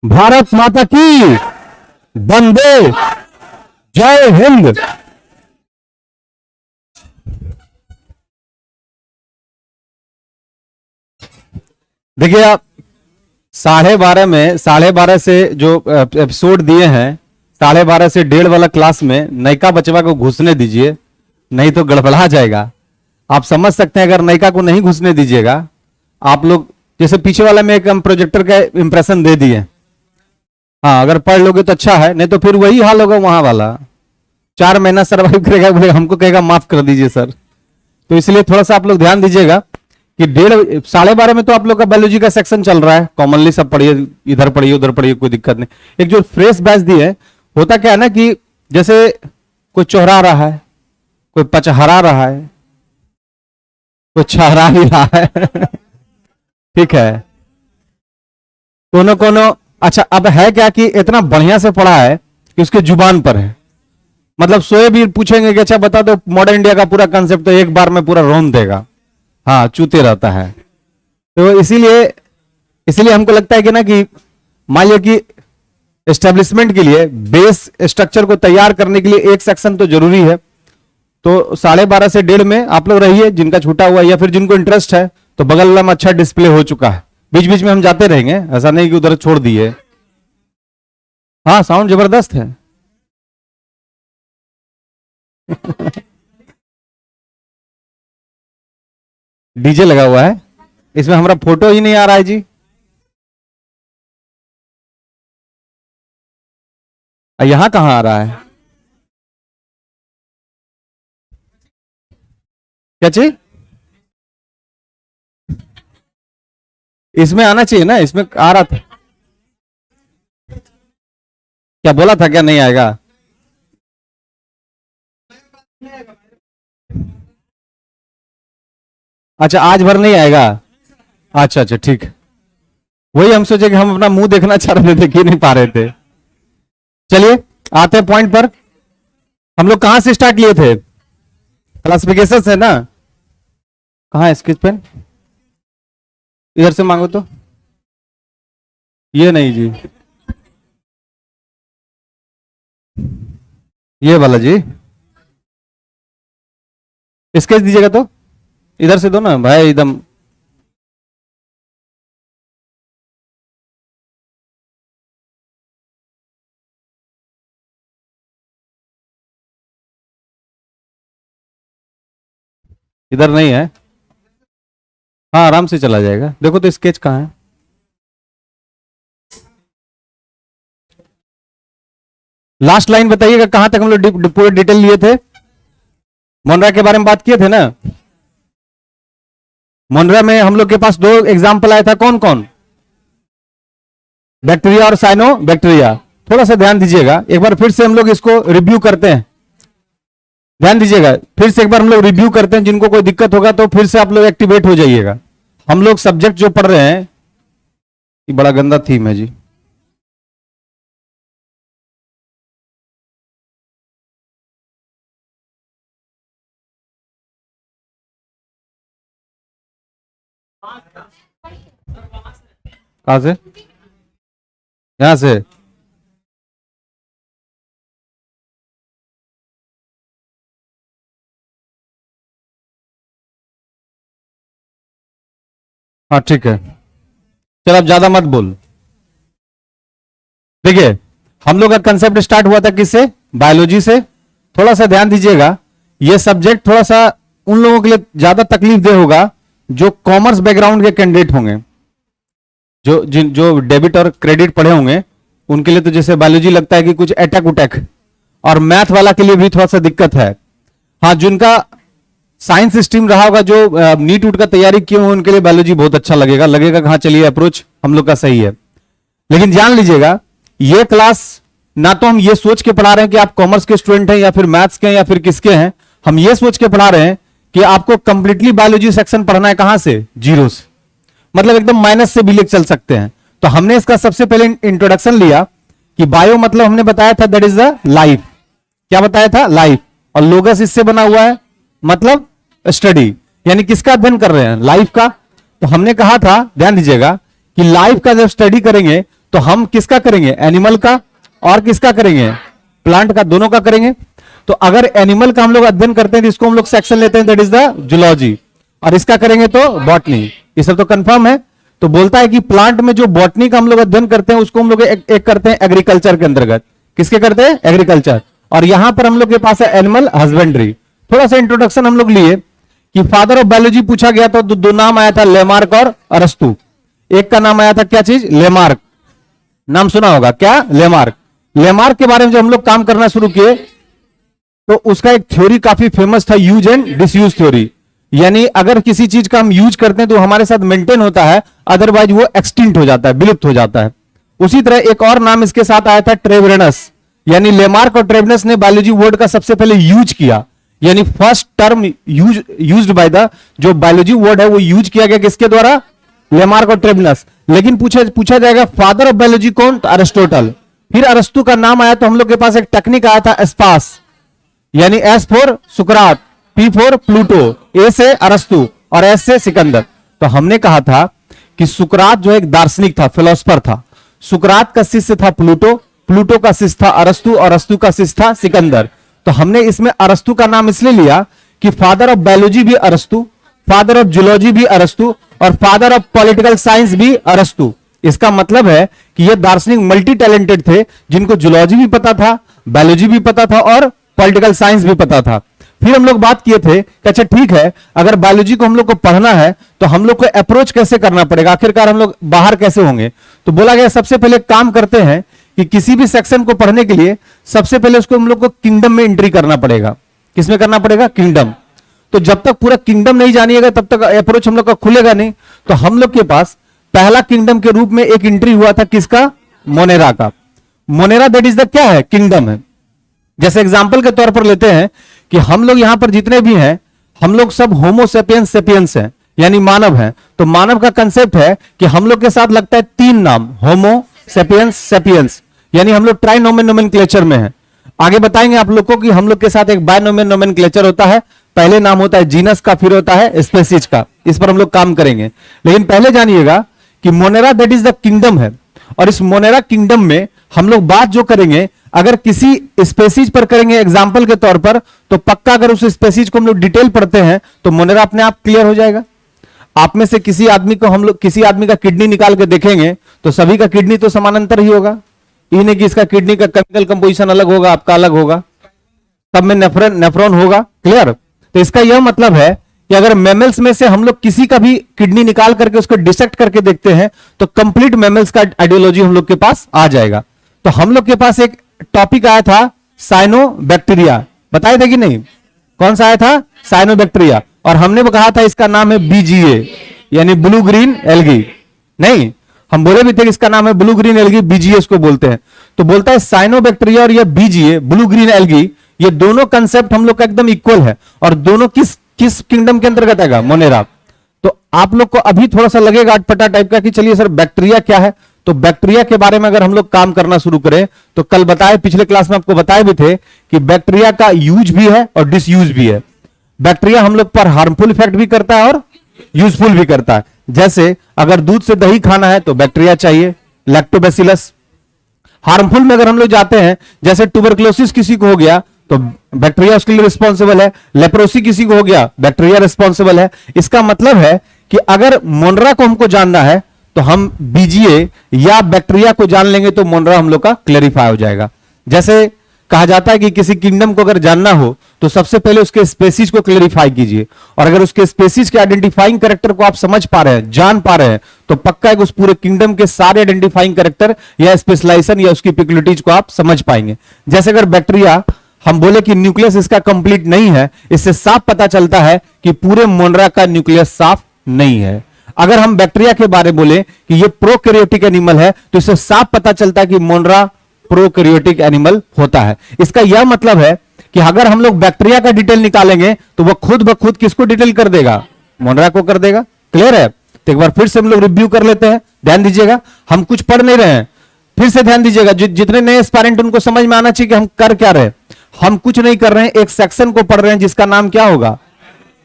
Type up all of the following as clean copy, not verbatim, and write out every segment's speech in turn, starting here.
भारत माता की वंदे, जय हिंद। देखिए आप 12:30 में 12:30 से जो एपिसोड दिए हैं, 12:30 से 1:30 वाला क्लास में नयिका बचवा को घुसने दीजिए, नहीं तो गड़बड़ा जाएगा। आप समझ सकते हैं अगर नयिका को नहीं घुसने दीजिएगा, आप लोग जैसे पीछे वाला में एक हम प्रोजेक्टर का इंप्रेशन दे दिए, हाँ अगर पढ़ लोगे तो अच्छा है, नहीं तो फिर वही हाल होगा वहां वाला। 4 महीना सर्वाइव करेगा, बोले हमको कहेगा माफ कर दीजिए सर। तो इसलिए थोड़ा सा आप लोग ध्यान दीजिएगा कि 12:30 में तो आप लोग का बायोलॉजी का सेक्शन चल रहा है, कॉमनली सब पढ़िए, इधर पढ़िए उधर पढ़िए, कोई दिक्कत नहीं। एक जो फ्रेश बैच दी है, होता क्या है ना कि जैसे कोई चोहरा रहा है, कोई पचहरा रहा है, कोई छहरा भी रहा है ठीक है, कोनो कोनो। अच्छा अब है क्या कि इतना बढ़िया से पढ़ा है कि उसके जुबान पर है, मतलब सोए भी पूछेंगे कि अच्छा बता दो मॉडर्न इंडिया का पूरा कंसेप्ट, तो एक बार में पूरा रोन देगा, हाँ चूते रहता है। तो इसीलिए हमको लगता है कि ना कि मान लिया कि एस्टेब्लिशमेंट के लिए बेस स्ट्रक्चर को तैयार करने के लिए एक सेक्शन तो जरूरी है। तो 12:30 से 1:30 में आप लोग रहिए, जिनका छूटा हुआ है या फिर जिनको इंटरेस्ट है, तो बगल वाला में अच्छा डिस्प्ले हो चुका है, बीच बीच में हम जाते रहेंगे, ऐसा नहीं कि उधर छोड़ दिए। हाँ साउंड जबरदस्त है डीजे लगा हुआ है, इसमें हमारा फोटो ही नहीं आ रहा है जी। यहां कहां आ रहा है, क्या चीज इसमें आना चाहिए ना, इसमें आ रहा था। क्या बोला था, क्या नहीं आएगा? अच्छा आज भर नहीं आएगा, अच्छा अच्छा ठीक। वही हम सोचे कि हम अपना मुंह देखना चाह रहे थे, देख ही नहीं पा रहे थे। चलिए आते हैं पॉइंट पर। हम लोग कहां से स्टार्ट किए थे? क्लासिफिकेशन है ना। कहां है स्केच पेन? इधर से मांगो तो। ये नहीं जी, ये वाला जी, स्केच दीजिएगा तो इधर से दो ना भाई, एकदम। इधर नहीं है, हाँ आराम से चला जाएगा। देखो तो स्केच कहाँ है? लास्ट लाइन बताइएगा, कहां तक हम लोग पूरे डिटेल लिए थे? मोनरा के बारे में बात किए थे ना। मोनरा में हम लोग के पास 2 एग्जाम्पल आया था, कौन कौन? बैक्टीरिया और साइनो बैक्टीरिया। थोड़ा सा ध्यान दीजिएगा, एक बार फिर से हम लोग इसको रिव्यू करते हैं, ध्यान दीजिएगा, फिर से एक बार हम लोग रिव्यू करते हैं। जिनको कोई दिक्कत होगा तो फिर से आप लोग एक्टिवेट हो जाइएगा। हम लोग सब्जेक्ट जो पढ़ रहे हैं, ये बड़ा गंदा थीम है जी। कहां से? यहां से। हाँ ठीक है, चल अब ज्यादा मत बोल। देखिए हम लोग का कंसेप्ट स्टार्ट हुआ था किससे? बायोलॉजी से। थोड़ा सा ध्यान दीजिएगा, ये सब्जेक्ट थोड़ा सा उन लोगों के लिए ज्यादा तकलीफ दे होगा जो कॉमर्स बैकग्राउंड के कैंडिडेट होंगे, जो डेबिट और क्रेडिट पढ़े होंगे, उनके लिए तो जैसे बायोलॉजी लगता है कि कुछ अटैक उटैक, और मैथ वाला के लिए भी थोड़ा सा दिक्कत है। हाँ जिनका साइंस स्ट्रीम रहा होगा, जो नीट उट का तैयारी किए हुए, उनके लिए बायोलॉजी बहुत अच्छा लगेगा कि हाँ चलिए अप्रोच हम लोग का सही है। लेकिन जान लीजिएगा, ये क्लास ना तो हम ये सोच के पढ़ा रहे हैं कि आप कॉमर्स के स्टूडेंट हैं या फिर मैथ्स के हैं या फिर किसके हैं, हम ये सोच के पढ़ा रहे हैं कि आपको कंप्लीटली बायोलॉजी सेक्शन पढ़ना है। कहां से? जीरो से, मतलब एकदम माइनस से भी लेकर चल सकते हैं। तो हमने इसका सबसे पहले इंट्रोडक्शन लिया कि बायो मतलब हमने बताया था दैट इज द लाइफ। क्या बताया था? लाइफ। और लोगस इससे बना हुआ है, मतलब स्टडी, यानी किसका अध्ययन कर रहे हैं? लाइफ का। तो हमने कहा था, ध्यान दीजिएगा, कि लाइफ का जब स्टडी करेंगे तो हम किसका करेंगे? एनिमल का, और किसका करेंगे? प्लांट का, दोनों का करेंगे। तो अगर एनिमल का हम लोग अध्ययन करते हैं तो इसको हम लोग सेक्शन लेते हैं, दैट इज द जूलॉजी, और इसका करेंगे तो बॉटनी। ये सब तो कंफर्म है। तो बोलता है कि प्लांट में जो बॉटनी का हम लोग अध्ययन करते हैं उसको हम लोग एक करते हैं एग्रीकल्चर के अंतर्गत। किसके करते हैं? एग्रीकल्चर। और यहां पर हम लोग के पास है एनिमल हस्बेंड्री। थोड़ा सा इंट्रोडक्शन हम लोग लिए कि फादर ऑफ बायोलॉजी पूछा गया तो दो नाम आया था, लेमार्क और अरस्तु। एक का नाम आया था क्या चीज? लेमार्क। नाम सुना होगा क्या? लेमार्क। लेमार्क के बारे में जब हम लोग काम करना शुरू किए तो उसका एक थ्योरी काफी फेमस था, यूज एंड डिसयूज थ्योरी। यानी अगर किसी चीज का हम यूज करते हैं तो हमारे साथ मेंटेन होता है, अदरवाइज वो एक्सटिंक्ट हो जाता है, विलुप्त हो जाता है। उसी तरह एक और नाम इसके साथ आया था, ट्रेवेरनस। यानी लेमार्क और ट्रेवेरनस ने बायोलॉजी वर्ड का सबसे पहले यूज किया, यानी first term used by the, जो बायोलॉजी वर्ड है वो यूज किया गया किसके द्वारा? लेमार्क और ट्रेवेरनस। लेकिन पूछा जाएगा फादर ऑफ बायोलॉजी कौन? तो अरिस्टोटल। फिर अरस्तु का नाम आया तो हम लोग के पास एक टेक्निक आया था, एस्पास। यानी S for Sukrat, P for Pluto, ए से अरस्तु और एस से सिकंदर। तो हमने कहा था कि सुकरात जो एक दार्शनिक था, फिलोसफर था। सुकरात का शिष्य था प्लूटो, प्लूटो का शिष्य था अरस्तु और अरस्तु का शिष्य था सिकंदर। तो हमने इसमें अरस्तु का नाम इसलिए लिया कि फादर ऑफ बायोलॉजी भी अरस्तु, फादर ऑफ जूलॉजी भी अरस्तु और फादर ऑफ पॉलिटिकल साइंस भी अरस्तु। इसका मतलब है कि ये दार्शनिक मल्टी टैलेंटेड थे, जिनको जूलॉजी भी पता था, बायोलॉजी भी पता था और पॉलिटिकल साइंस भी पता था। फिर हम लोग बात किए थे कि अच्छा ठीक है, अगर बायोलॉजी को हम लोग को पढ़ना है तो हम लोग को अप्रोच कैसे करना पड़ेगा, आखिरकार हम लोग बाहर कैसे होंगे? तो बोला गया सबसे पहले काम करते हैं कि किसी भी सेक्शन को पढ़ने के लिए सबसे पहले उसको हम लोग को किंगडम में एंट्री करना पड़ेगा। किसमें करना पड़ेगा? किंगडम। तो जब तक पूरा किंगडम नहीं जानिएगा तब तक अप्रोच हम लोग का खुलेगा नहीं। तो हम लोग के पास पहला किंगडम के रूप में एक एंट्री हुआ था, किसका? मोनेरा का। मोनेरा दैट इज द क्या है? किंगडम है। जैसे एग्जांपल के तौर पर लेते हैं कि हम लोग यहां पर जितने भी हैं, हम लोग सब होमो सेपियंस सेपियंस हैं, यानी मानव हैं। तो मानव का कंसेप्ट है कि हम लोग के साथ लगता है तीन नाम, होमो सेपियंस सेपियंस, यानी हम लोग ट्राइनोमियन नोमेनक्लेचर में हैं। आगे बताएंगे आप लोग को कि हम लोग के साथ एक बायनोमियन नोमेनक्लेचर होता है। पहले नाम होता है जीनस का, फिर होता है स्पेसीज का। इस पर हम लोग काम करेंगे, लेकिन पहले जानिएगा कि Monera that is the kingdom है। और इस मोनेरा किंगडम में हम लोग बात जो करेंगे, अगर किसी स्पेसीज पर करेंगे एग्जाम्पल के तौर पर, तो पक्का अगर उस स्पेसीज को हम लोग डिटेल पढ़ते हैं तो मोनेरा अपने आप क्लियर हो जाएगा। आप में से किसी आदमी को हम लोग किसी आदमी का किडनी निकाल के देखेंगे तो सभी का किडनी तो समानांतर ही होगा। ये नहीं कि इसका किडनी का केमिकल कंपोजिशन अलग होगा, आपका अलग होगा, सब में नेफ्रॉन होगा। क्लियर? तो इसका यह मतलब है कि अगर मैमल्स में से हम लोग किसी का भी किडनी निकाल करके उसको डिसेक्ट करके देखते हैं तो कंप्लीट मैमल्स का आइडियोलॉजी हम लोग के पास आ जाएगा। तो हम लोग के पास एक टॉपिक आया था साइनोबैक्टीरिया, बताए थे कि नहीं? कौन सा आया था? साइनोबैक्टीरिया। और हमने वो कहा था इसका नाम है बीजीए, यानी ब्लू ग्रीन एल्गी। नहीं, हम बोले भी थे कि इसका नाम है ब्लू ग्रीन एल्गी, बीजीए इसको बोलते हैं। तो बोलता है साइनोबैक्टीरिया और ये बीजीए, ब्लू ग्रीन एल्गी, ये दोनों कंसेप्ट हम लोग का एकदम इक्वल है। और दोनों किस किस किंगडम के अंतर्गत आएगा? मोनेरा। तो आप लोग को अभी थोड़ा सा लगेगा अटपटा टाइप का कि चलिए सर बैक्टीरिया क्या है। तो बैक्टीरिया के बारे में अगर हम लोग काम करना शुरू करें तो कल बताए, पिछले क्लास में आपको बताए भी थे कि बैक्टीरिया का यूज भी है और डिसयूज भी है। बैक्टीरिया हम लोग पर हार्मफुल इफेक्ट भी करता है और यूजफुल भी करता है। जैसे अगर दूध से दही खाना है तो बैक्टीरिया चाहिए, लैक्टोबैसिलस। हार्मफुल में अगर हम लोग जाते हैं, जैसे ट्यूबरक्लोसिस किसी को हो गया तो बैक्टीरिया उसके लिए रिस्पॉन्सिबल है, लेप्रोसी किसी को हो गया बैक्टीरिया रिस्पॉन्सिबल है। इसका मतलब है कि अगर मोनरा को हमको जानना है तो हम बीजीए या बैक्टीरिया को जान लेंगे तो मोनरा हम लोग का क्लेरिफाई हो जाएगा। जैसे कहा जाता है कि किसी किंगडम को अगर जानना हो तो सबसे पहले उसके स्पेसीज को क्लेरिफाई कीजिए, और अगर उसके स्पेसीज के आइडेंटिफाइंग कैरेक्टर को आप समझ पा रहे हैं, जान पा रहे हैं, तो पक्का है उस पूरे किंगडम के सारे आइडेंटिफाइंग कैरेक्टर या स्पेशलाइजेशन या उसकी पिक्युलिटीज को आप समझ पाएंगे। जैसे अगर बैक्टीरिया हम बोले कि न्यूक्लियस इसका कंप्लीट नहीं है, इससे साफ पता चलता है कि पूरे मोनरा का न्यूक्लियस साफ नहीं है। अगर हम बैक्टीरिया के बारे में बोले कि ये प्रोकैरियोटिक एनिमल है तो इससे साफ पता चलता है कि मोनरा प्रोकैरियोटिक एनिमल होता है। इसका यह मतलब है कि अगर हम लोग बैक्टीरिया का डिटेल निकालेंगे तो वह खुद ब खुद किसको डिटेल कर देगा? मोनरा को कर देगा। क्लियर है? तो एक बार फिर से हम लोग रिव्यू कर लेते हैं, ध्यान दीजिएगा। हम कुछ पढ़ नहीं रहे हैं, फिर से ध्यान दीजिएगा। जितने नए एस्पायरेंट उनको समझ में आना चाहिए कि हम कर क्या रहे हैं। हम कुछ नहीं कर रहे हैं, एक सेक्शन को पढ़ रहे हैं जिसका नाम क्या होगा?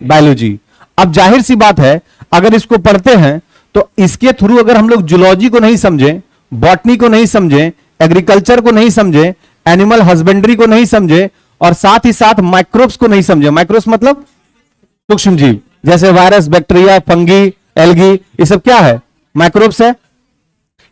बायोलॉजी। अब जाहिर सी बात है, अगर इसको पढ़ते हैं तो इसके थ्रू अगर हम लोग जूलॉजी को नहीं समझे, बॉटनी को नहीं समझे, एग्रीकल्चर को नहीं समझे, एनिमल हस्बेंड्री को नहीं समझे, और साथ ही साथ माइक्रोब्स को नहीं समझे। माइक्रोब्स मतलब सूक्ष्म जीव, जैसे वायरस, बैक्टीरिया, फंगी, एल्गी, ये सब क्या है? माइक्रोब्स है।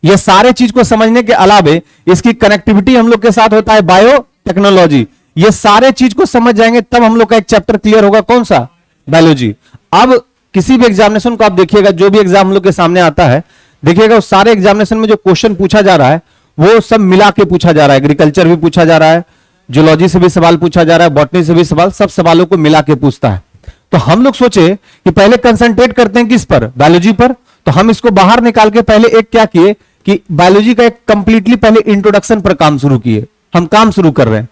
ये सारे चीज को समझने के अलावे इसकी कनेक्टिविटी हम लोग के साथ होता है बायो टेक्नोलॉजी। ये सारे चीज को समझ जाएंगे तब हम लोग का एक चैप्टर क्लियर होगा, कौन सा? बायोलॉजी। अब किसी भी एग्जामिनेशन को आप देखिएगा, जो भी एग्जाम हम लोग के सामने आता है, देखिएगा उस सारे एग्जामिनेशन में जो क्वेश्चन पूछा जा रहा है वो सब मिला के पूछा जा रहा है। एग्रीकल्चर भी पूछा जा रहा है, जूलॉजी से भी सवाल पूछा जा रहा है, बॉटनी से भी सवाल, सब सवालों को मिला के पूछता है। तो हम लोग सोचे कि पहले कंसंट्रेट करते हैं किस पर? बायोलॉजी पर। तो हम इसको बाहर निकाल के पहले एक क्या किए कि बायोलॉजी का एक कंप्लीटली पहले इंट्रोडक्शन पर काम शुरू किए। हम काम शुरू कर रहे हैं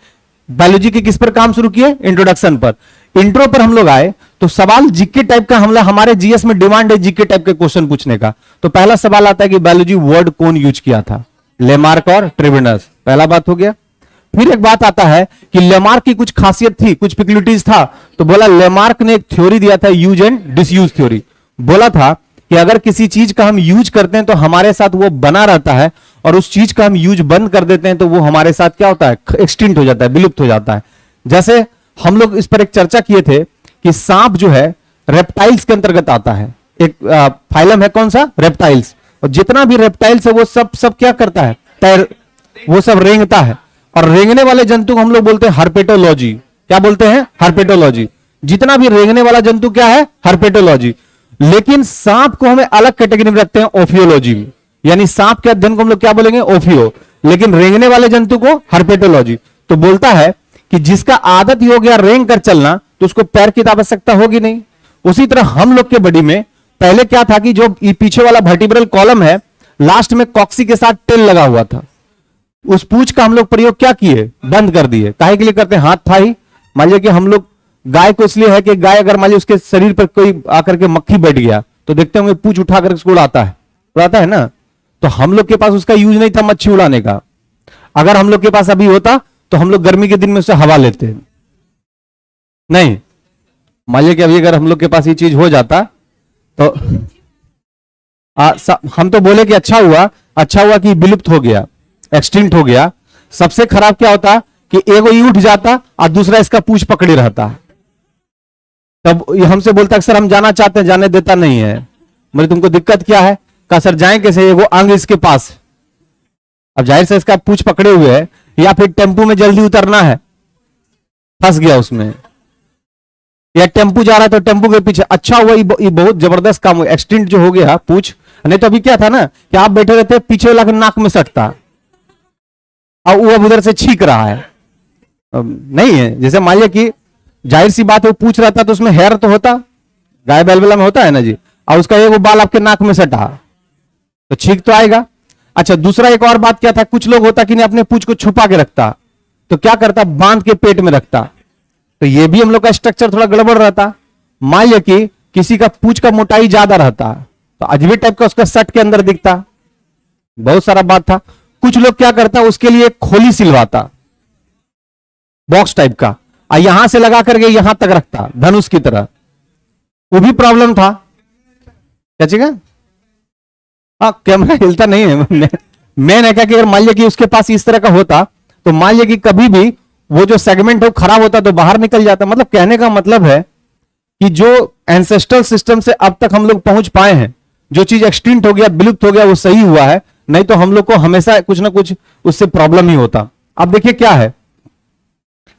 बायोलॉजी के किस पर काम शुरू किए? इंट्रोडक्शन पर। इंट्रो पर हम लोग आए तो सवाल जीके टाइप का, हमला हमारे जीएस में डिमांड है जीके टाइप के क्वेश्चन पूछने का। तो पहला सवाल आता है कि बायोलॉजी वर्ड कौन यूज किया था? लेमार्क और ट्रेविनस। पहला बात हो गया। फिर एक बात आता है कि लेमार्क की कुछ खासियत थी, कुछ पिक्युलिटीज था, तो बोला लेमार्क ने एक थ्योरी दिया था, यूज एंड डिसयूज थ्योरी। बोला था कि अगर किसी चीज का हम यूज करते हैं तो हमारे साथ वो बना रहता है, और उस चीज का हम यूज बंद कर देते हैं तो वो हमारे साथ क्या होता है? एक्सटिंक्ट हो जाता है, विलुप्त हो जाता है। जैसे हम लोग इस पर एक चर्चा किए थे कि सांप जो है रेप्टाइल्स के अंतर्गत आता है। एक फाइलम है, कौन सा? रेप्टाइल्स। और जितना भी रेप्टाइल्स है वो सब क्या करता है? तैर, वो सब रेंगता है। और रेंगने वाले जंतु को हम लोग बोलते हैं हर्पेटोलॉजी। क्या बोलते हैं? हर्पेटोलॉजी। जितना भी रेंगने वाला जंतु क्या है? हर्पेटोलॉजी। लेकिन सांप को हमें अलग कैटेगरी में रखते हैं, ओफियोलॉजी में। यानी सांप के अध्ययन को हम लोग क्या बोलेंगे? ओफियो। लेकिन रेंगने वाले जंतु को हर्पेटोलॉजी। तो बोलता है कि जिसका आदत ही हो गया रेंग कर चलना, तो उसको पैर की आवश्यकता होगी नहीं। उसी तरह हम लोग के बॉडी में पहले क्या था कि जो पीछे वाला वर्टिब्रल कॉलम है, लास्ट में कॉक्सी के साथ टेल लगा हुआ था। उस पूंछ का हम लोग प्रयोग क्या किए? बंद कर दिए। काहे के लिए करते हैं? हाथ था ही। मान लीजिए कि हम लोग गाय को इसलिए है कि गाय अगर मान लीजिए उसके शरीर पर कोई आकर के मक्खी बैठ गया तो देखते होंगे पूंछ उठाकर उसको उड़ाता है ना। तो हम लोग के पास उसका यूज नहीं था मच्छी उड़ाने का। अगर हम लोग के पास अभी होता तो हम लोग गर्मी के दिन में उससे हवा लेते नहीं। मान लीजिए कि अभी अगर हम लोग के पास ये चीज हो जाता तो हम तो बोले कि अच्छा हुआ कि विलुप्त हो गया, एक्सटिंक्ट हो गया। सबसे खराब क्या होता कि एगो ये उठ जाता और दूसरा इसका पूंछ पकड़े रहता। तब ये हमसे बोलता सर हम जाना चाहते हैं, जाने देता नहीं है। बोले तुमको दिक्कत क्या है? कहा सर जाए कैसे? एगो अंग इसके पास। अब जाहिर से इसका पूंछ पकड़े हुए है, या फिर टेम्पू में जल्दी उतरना है, फंस गया उसमें, या टेम्पू जा रहा है तो टेम्पू के पीछे। अच्छा हुआ ये बहुत जबरदस्त काम हुआ, एक्सटिंक्ट जो हो गया पूंछ। नहीं तो अभी क्या था ना कि आप बैठे रहते, पीछे वाला के नाक में सटता और वो अब उधर से छींक रहा है। नहीं है, जैसे मान लिया कि जाहिर सी बात है वो पूछ रहा था तो उसमें हेयर तो होता, गाय बैलबेला में होता है ना जी, और उसका एक बाल आपके नाक में सटा तो छींक तो आएगा। अच्छा दूसरा एक और बात क्या था, कुछ लोग होता कि नहीं अपने पूंछ को छुपा के रखता, तो क्या करता? बांध के पेट में रखता। तो ये भी हम लोग का स्ट्रक्चर थोड़ा गड़बड़ रहता। मान लिया कि किसी का पूंछ का मोटाई ज्यादा रहता तो अजबे टाइप का उसका सट के अंदर दिखता। बहुत सारा बात था। कुछ लोग क्या करता, उसके लिए खोली सिलवाता बॉक्स टाइप का, और यहां से लगा करके यहां तक रखता धनुष की तरह। वो भी प्रॉब्लम था। क्या चीज़? हाँ कैमरा हिलता नहीं है। मैंने क्या कि अगर मान लिया कि उसके पास इस तरह का होता तो मान लिया कि कभी भी वो जो सेगमेंट है वो खराब होता तो बाहर निकल जाता। मतलब कहने का मतलब है कि जो एंसेस्ट्रल सिस्टम से अब तक हम लोग पहुंच पाए हैं, जो चीज एक्सटिंक्ट हो गया, विलुप्त हो गया, वो सही हुआ है। नहीं तो हम लोग को हमेशा कुछ ना कुछ उससे प्रॉब्लम ही होता। अब देखिए क्या है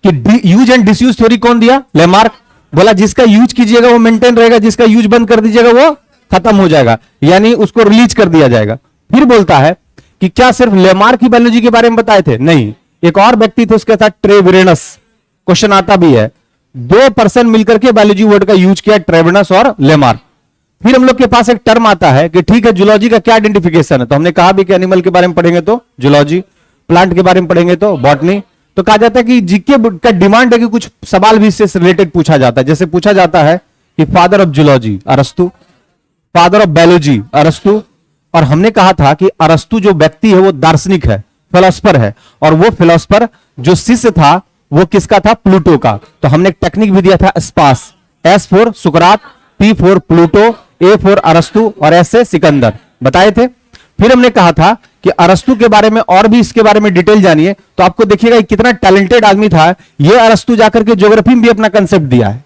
कि यूज एंड डिसयूज थ्योरी कौन दिया? लेमार्क। बोला जिसका यूज कीजिएगा वो मेंटेन रहेगा, जिसका यूज बंद कर दीजिएगा वो खत्म हो जाएगा, यानी उसको रिलीज कर दिया जाएगा। फिर बोलता है कि क्या सिर्फ लेमार्क ही बायोलॉजी के बारे में बताए थे? नहीं, एक और व्यक्ति थे उसके साथ ट्रेविनस। क्वेश्चन आता भी है, 2 पर्सन मिलकर के बायोलॉजी वर्ड का यूज किया, ट्रेविनस और लेमार्क। फिर हम लोग के पास एक टर्म आता है कि ठीक है जूलॉजी का क्या आइडेंटिफिकेशन है, तो हमने कहा भी कि एनिमल के बारे में पढ़ेंगे तो जूलॉजी, प्लांट के बारे में पढ़ेंगे तो बॉटनी। तो कहा जाता है कि जीके का डिमांड है कि कुछ सवाल भी इससे रिलेटेड पूछा जाता है। जैसे पूछा जाता है कि फादर ऑफ जूलॉजी अरस्तु, फादर ऑफ बायोलॉजी अरस्तु। और हमने कहा था कि अरस्तु जो व्यक्ति है वो दार्शनिक है, फिलोसफर है, और वो फिलोसफर जो शिष्य था वो किसका था? प्लूटो का। तो हमने एक टेक्निक भी दिया था स्पास, S for Sukrat, P for Pluto, A for अरस्तु और एस से सिकंदर बताए थे। फिर हमने कहा था कि अरस्तु के बारे में और भी इसके बारे में डिटेल जानिए, तो आपको देखिएगा कि कितना टैलेंटेड आदमी था ये। अरस्तु जाकर के ज्योग्राफी में भी अपना कंसेप्ट दिया है,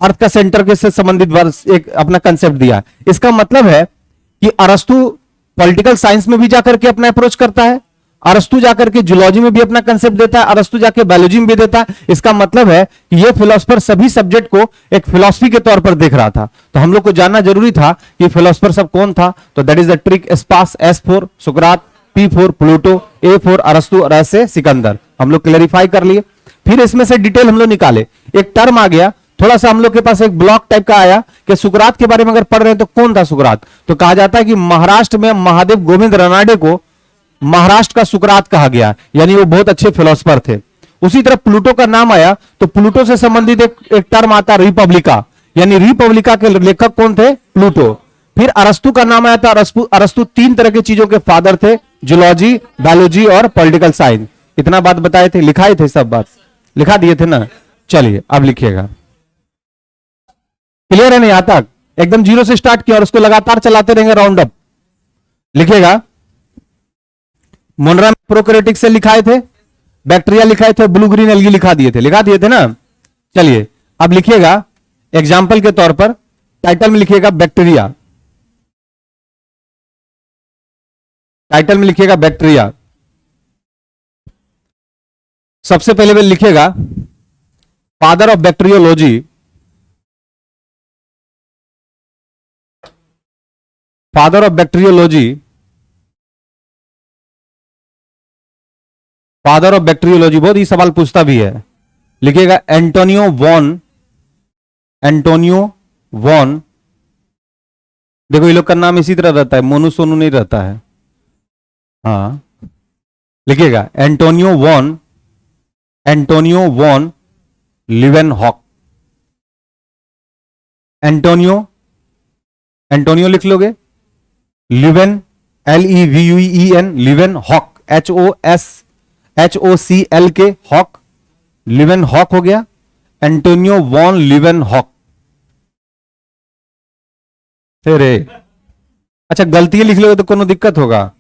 अर्थ का सेंटर के से संबंधित एक अपना कंसेप्ट दिया है। इसका मतलब है कि अरस्तु पॉलिटिकल साइंस में भी जाकर के अपना अप्रोच करता है, अरस्तु जाकर के जूलॉजी में भी अपना कंसेप्ट देता है, अरस्तु जाके बायोलॉजी में भी देता है। इसका मतलब है कि ये फिलोसफर सभी सब्जेक्ट को एक फिलोसफी के तौर पर देख रहा था। तो हम लोग को जानना जरूरी था कि फिलोसफर सब कौन था। तो दैट इज द ट्रिक। स्पास S4 सुकरात, P4 प्लूटो, A4 अरस्तु और S से सिकंदर। हम लोग क्लेरिफाई कर लिए। फिर इसमें से डिटेल हम लोग निकाले। एक टर्म आ गया, थोड़ा सा हम लोग के पास एक ब्लॉक टाइप का आया कि सुकरात के बारे में अगर पढ़ रहे हैं तो कौन था सुकरात। तो कहा जाता है कि महाराष्ट्र में महादेव गोविंद रानाडे को महाराष्ट्र का सुकरात कहा गया, यानी वो बहुत अच्छे फिलोसफर थे। उसी तरह प्लूटो का नाम आया तो प्लूटो से संबंधित एक टर्म आता रिपब्लिका, यानी रिपब्लिका के लेखक कौन थे, प्लूटो। फिर अरस्तु का नाम आया था। अरस्तु 3 तरह की चीजों के फादर थे, जूलॉजी, बायोलॉजी और पॉलिटिकल साइंस। इतना बात बताए थे, लिखाए थे, सब बात लिखा दिए थे ना। चलिए अब लिखिएगा। क्लियर है नहीं आता? एकदम जीरो से स्टार्ट किया और उसको लगातार चलाते रहेंगे राउंड अप। लिखिएगा। मोनरा में प्रोकैरियोटिक सेल लिखाए थे, बैक्टीरिया लिखाए थे, ब्लू ग्रीन एल्गी लिखा दिए थे ना। चलिए अब लिखिएगा एग्जाम्पल के तौर पर, टाइटल में लिखिएगा बैक्टीरिया, टाइटल में लिखिएगा बैक्टीरिया। सबसे पहले लिखिएगा father of bacteriology, father of bacteriology, father of bacteriology बहुत ही सवाल पूछता भी है। लिखिएगा एंटोनियो वॉन, एंटोनियो वॉन। देखो ये लोग का नाम इसी तरह रहता है, मोनू सोनू नहीं रहता है। हाँ लिखिएगा Antonio von, Antonio von Leeuwenhoek. Antonio, Antonio लिख लोगे, लिवेन LEVEN, लिवेनहॉक, HOCL के हॉक, लिवेनहॉक हो गया। Antonio von Leeuwenhoek. फिर अच्छा गलती लिख लोगे तो कोनो दिक्कत होगा।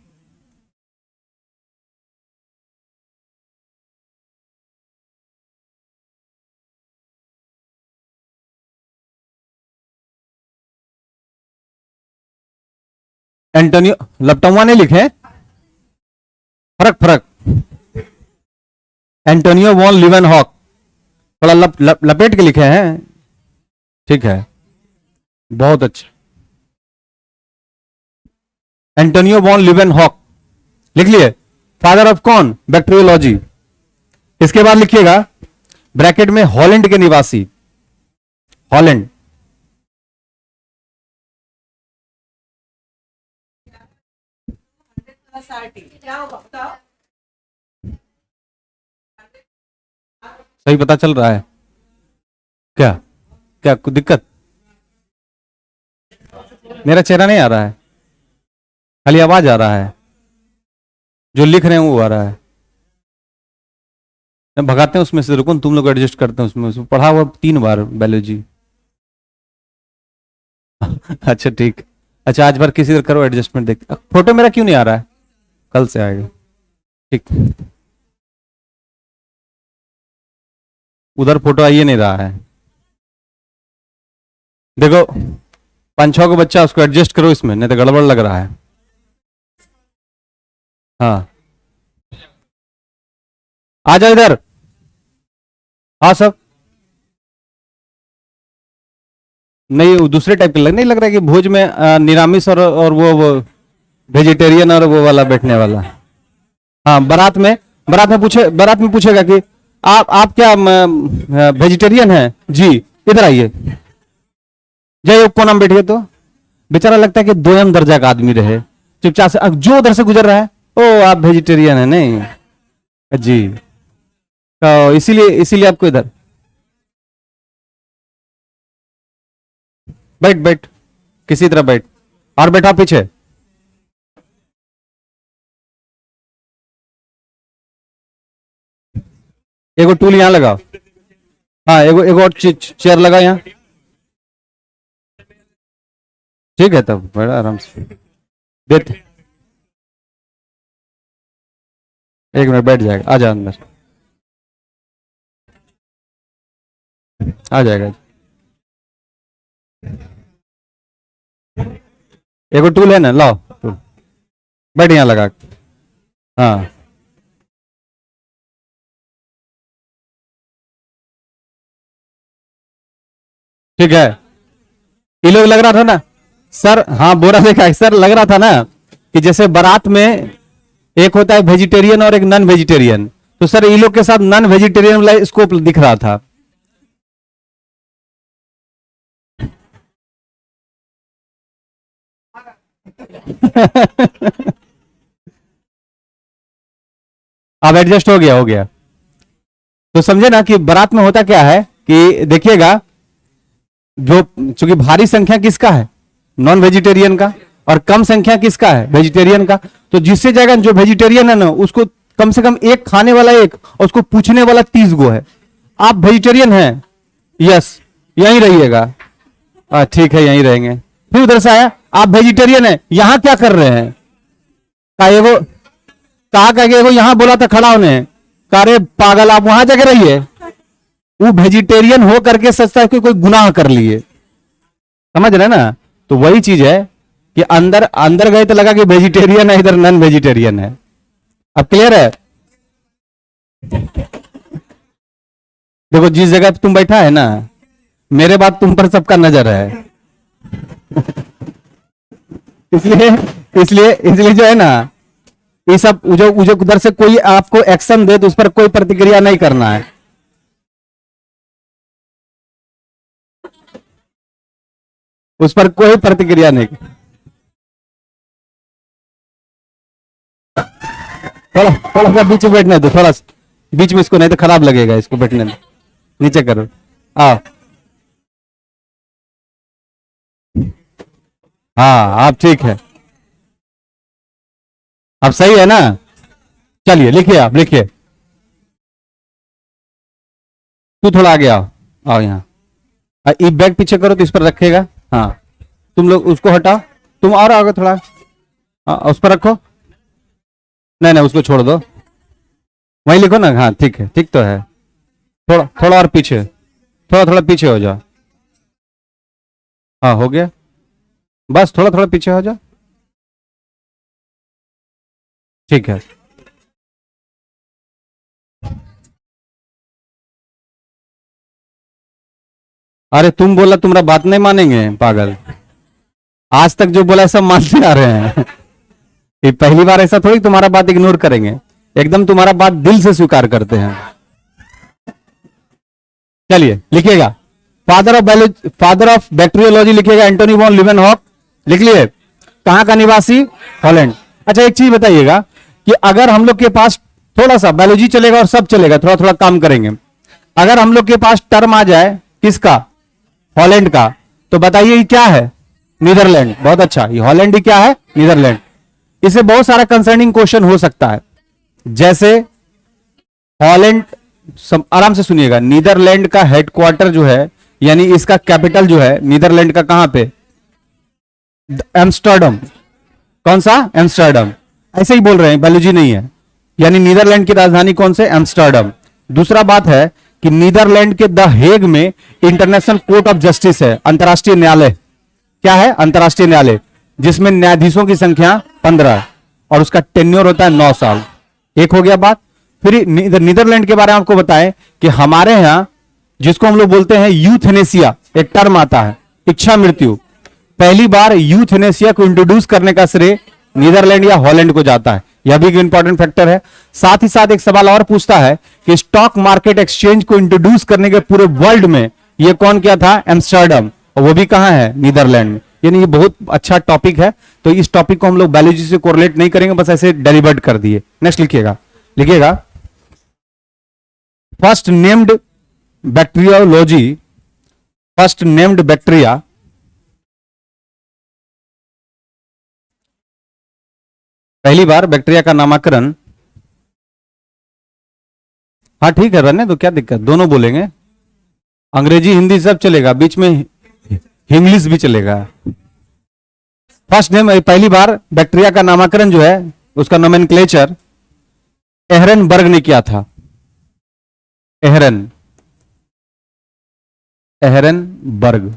एंटोनियो लपटवा नहीं लिखे, फर्क फर्क। एंटोनियो वॉन लिवेनहॉक थोड़ा लपेट के लिखे हैं, ठीक है, बहुत अच्छा। एंटोनियो वॉन लिवेनहॉक लिख लिए, फादर ऑफ कौन, बैक्टीरियोलॉजी। इसके बाद लिखिएगा ब्रैकेट में हॉलैंड के निवासी, हॉलैंड। सही पता चल रहा है क्या? क्या कोई दिक्कत? मेरा चेहरा नहीं आ रहा है, खाली आवाज आ रहा है, जो लिख रहे हैं वो आ रहा है। भगाते हैं उसमें से, रुको तुम लोग एडजस्ट करते हैं उसमें पढ़ा हुआ 3 बार बायोलॉजी। अच्छा ठीक, अच्छा आज बार किसी तरह करो एडजस्टमेंट। देख फोटो मेरा क्यों नहीं आ रहा है, कल से आएगा, ठीक। उधर फोटो आइए नहीं रहा है, देखो 5-6 को बच्चा, उसको एडजस्ट करो इसमें, नहीं तो गड़बड़ लग रहा है। हाँ आ जाओ इधर। हाँ सब नहीं, दूसरे टाइप के नहीं लग रहा है कि भोज में निरामिष और वो वेजिटेरियन और वो वाला बैठने वाला। हाँ बारात में पूछेगा कि आप क्या वेजिटेरियन हैं जी, इधर आइए, जय को नाम बैठिए। तो बेचारा लगता है कि 2 दर्जा का आदमी रहे, चुपचाप से जो उधर से गुजर रहा है, ओ आप वेजिटेरियन है नहीं जी, तो इसीलिए आपको इधर बैठ बैठ, किसी तरह बैठ, और बैठा पीछे। एगो टूल यहां लगाओ, हाँ एगो और चेयर लगा यहाँ, ठीक है, तब बड़ा आराम से देते। एक मिनट बैठ जाएगा, आ जा अंदर, आ जाएगा। एगो टूल है ना, लाओ टूल, बैठ यहाँ लगा के। हाँ ठीक है। ये लोग लग रहा था ना सर, हाँ बोरा देखा है सर, लग रहा था ना कि जैसे बारात में एक होता है वेजिटेरियन और एक नॉन वेजिटेरियन, तो सर ये लोग के साथ नॉन वेजिटेरियन वाला स्कोप दिख रहा था। अब एडजस्ट हो गया, हो गया। तो समझे ना कि बारात में होता क्या है कि देखिएगा, जो चूंकि भारी संख्या किसका है, नॉन वेजिटेरियन का, और कम संख्या किसका है, वेजिटेरियन का। तो जिससे जाएगा जो वेजिटेरियन है ना, उसको कम से कम एक खाने वाला एक, और उसको पूछने वाला 30 गो है। आप वेजिटेरियन हैं, यस, यहीं रहिएगा। ठीक है, यहीं रहेंगे। फिर उधर से आया, आप वेजिटेरियन है, यहां क्या कर रहे हैं, का एगो कहा का एगो यहां बोला था खड़ा होने, का रे पागल आप वहां जाके रहिए। वो वेजिटेरियन हो करके सोचता है कि कोई गुनाह कर लिए, समझ रहे ना। तो वही चीज है कि अंदर अंदर गए तो लगा कि वेजिटेरियन है, इधर नॉन वेजिटेरियन है। अब क्लियर है। देखो जिस जगह पे तुम बैठा है ना, मेरे बाद तुम पर सबका नजर है। इसलिए इसलिए इसलिए जो है ना, ये सब जो उधर से कोई आपको एक्शन दे तो उस पर कोई प्रतिक्रिया नहीं करना है। उस पर कोई प्रतिक्रिया नहीं। थोड़ा थोड़ा सा बीच में बैठने दो, थोड़ा सा बीच में, इसको नहीं तो खराब लगेगा, इसको बैठने दो, नीचे करो, आओ। हाँ आप ठीक है, अब सही है ना। चलिए लिखिए, आप लिखिए। तू थोड़ा आगे आओ, आओ यहाँ। ये बैग पीछे करो तो इस पर रखेगा। हाँ तुम लोग उसको हटाओ, तुम और आओगे थोड़ा। हाँ उस पर रखो, नहीं नहीं उसको छोड़ दो, वहीं लिखो ना। हाँ ठीक है, ठीक तो है। थोड़ा थोड़ा और पीछे, थोड़ा थोड़ा पीछे हो जाओ। हाँ हो गया, बस थोड़ा थोड़ा पीछे हो जाओ, ठीक है। अरे तुम बोला, तुम्हारा बात नहीं मानेंगे पागल, आज तक जो बोला सब मानते आ रहे हैं। ये पहली बार ऐसा थोड़ी तुम्हारा बात इग्नोर करेंगे, एकदम तुम्हारा बात दिल से स्वीकार करते हैं। चलिए लिखिएगा, father of biology, father of bacteriology लिखिएगा एंटोनी वॉन लीवेनहॉक, लिख लिए। कहां का निवासी, हॉलैंड। अच्छा एक चीज बताइएगा कि अगर हम लोग के पास थोड़ा सा बायोलॉजी चलेगा और सब चलेगा, थोड़ा थोड़ा काम करेंगे। अगर हम लोग के पास टर्म आ जाए किसका, हॉलैंड का, तो बताइए ये क्या है, नीदरलैंड। बहुत अच्छा, ये हॉलैंड ही क्या है, नीदरलैंड। इसे बहुत सारा कंसर्निंग क्वेश्चन हो सकता है, जैसे हॉलैंड, आराम से सुनिएगा, नीदरलैंड का हेडक्वार्टर जो है, यानी इसका कैपिटल जो है नीदरलैंड का, कहां पे, एम्स्टर्डम। कौन सा, एम्स्टर्डम। ऐसे ही बोल रहे हैं, बायोलॉजी नहीं है। यानी नीदरलैंड की राजधानी कौन से, एम्स्टर्डम। दूसरा बात है कि नीदरलैंड के द हेग में इंटरनेशनल कोर्ट ऑफ जस्टिस है, अंतरराष्ट्रीय न्यायालय। क्या है, अंतरराष्ट्रीय न्यायालय, जिसमें न्यायाधीशों की संख्या 15 और उसका टेन्योर होता है 9 साल। एक हो गया बात। फिर नीदरलैंड के बारे में आपको बताएं कि हमारे यहां जिसको हम लोग बोलते हैं यूथनेसिया, एक टर्म आता है, इच्छा मृत्यु। पहली बार यूथनेसिया को इंट्रोड्यूस करने का श्रेय नीदरलैंड या हॉलैंड को जाता है। यह भी एक इंपॉर्टेंट फैक्टर है। साथ ही साथ एक सवाल और पूछता है कि स्टॉक मार्केट एक्सचेंज को इंट्रोड्यूस करने के पूरे वर्ल्ड में यह कौन किया था, एम्स्टर्डम, और वो भी कहां है, नीदरलैंड में। यानी ये बहुत अच्छा टॉपिक है, तो इस टॉपिक को हम लोग बायोलॉजी से कोरिलेट नहीं करेंगे, बस ऐसे डेरिवेट कर दिए। नेक्स्ट लिखिएगा, लिखिएगा first named bacteriology, first named bacteria, पहली बार बैक्टीरिया का नामकरण। हाँ ठीक है, रहने दो, क्या दिक्कत, दोनों बोलेंगे, अंग्रेजी हिंदी सब चलेगा, बीच में इंग्लिश भी चलेगा। फर्स्ट नेम, पहली बार बैक्टीरिया का नामकरण जो है, उसका नोमेनक्लेचर एहरनबर्ग ने किया था। एहरनबर्ग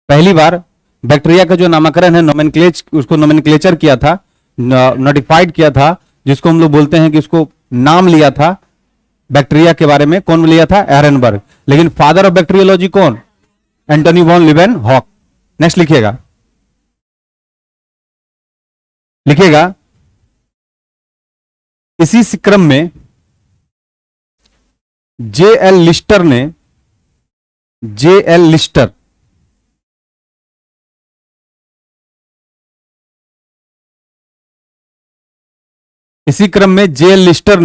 पहली बार बैक्टीरिया का जो नामकरण है, उसको नोमेनक्लेचर किया था, नोटिफाइड किया था, जिसको हम लोग बोलते हैं कि उसको नाम लिया था बैक्टीरिया के बारे में, कौन लिया था? एहरनबर्ग। लेकिन फादर ऑफ बैक्टीरियोलॉजी कौन? Antony von Leeuwenhoek. नेक्स्ट लिखिएगा, इसी क्रम में जे एल लिस्टर इसी क्रम में जे एल लिस्टर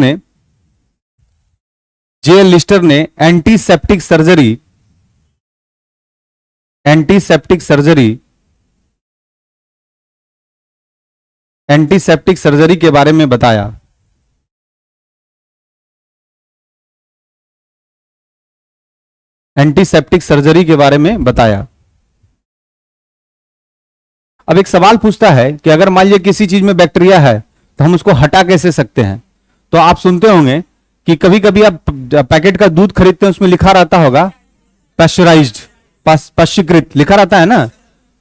ने एंटीसेप्टिक सर्जरी के बारे में बताया। एंटीसेप्टिक सर्जरी के बारे में बताया। अब एक सवाल पूछता है कि अगर मान लीजिए किसी चीज में बैक्टीरिया है तो हम उसको हटा कैसे सकते हैं? तो आप सुनते होंगे कि कभी कभी आप पैकेट का दूध खरीदते हैं, उसमें लिखा रहता होगा पाश्चराइज्ड, पाश्चीकृत लिखा रहता है ना।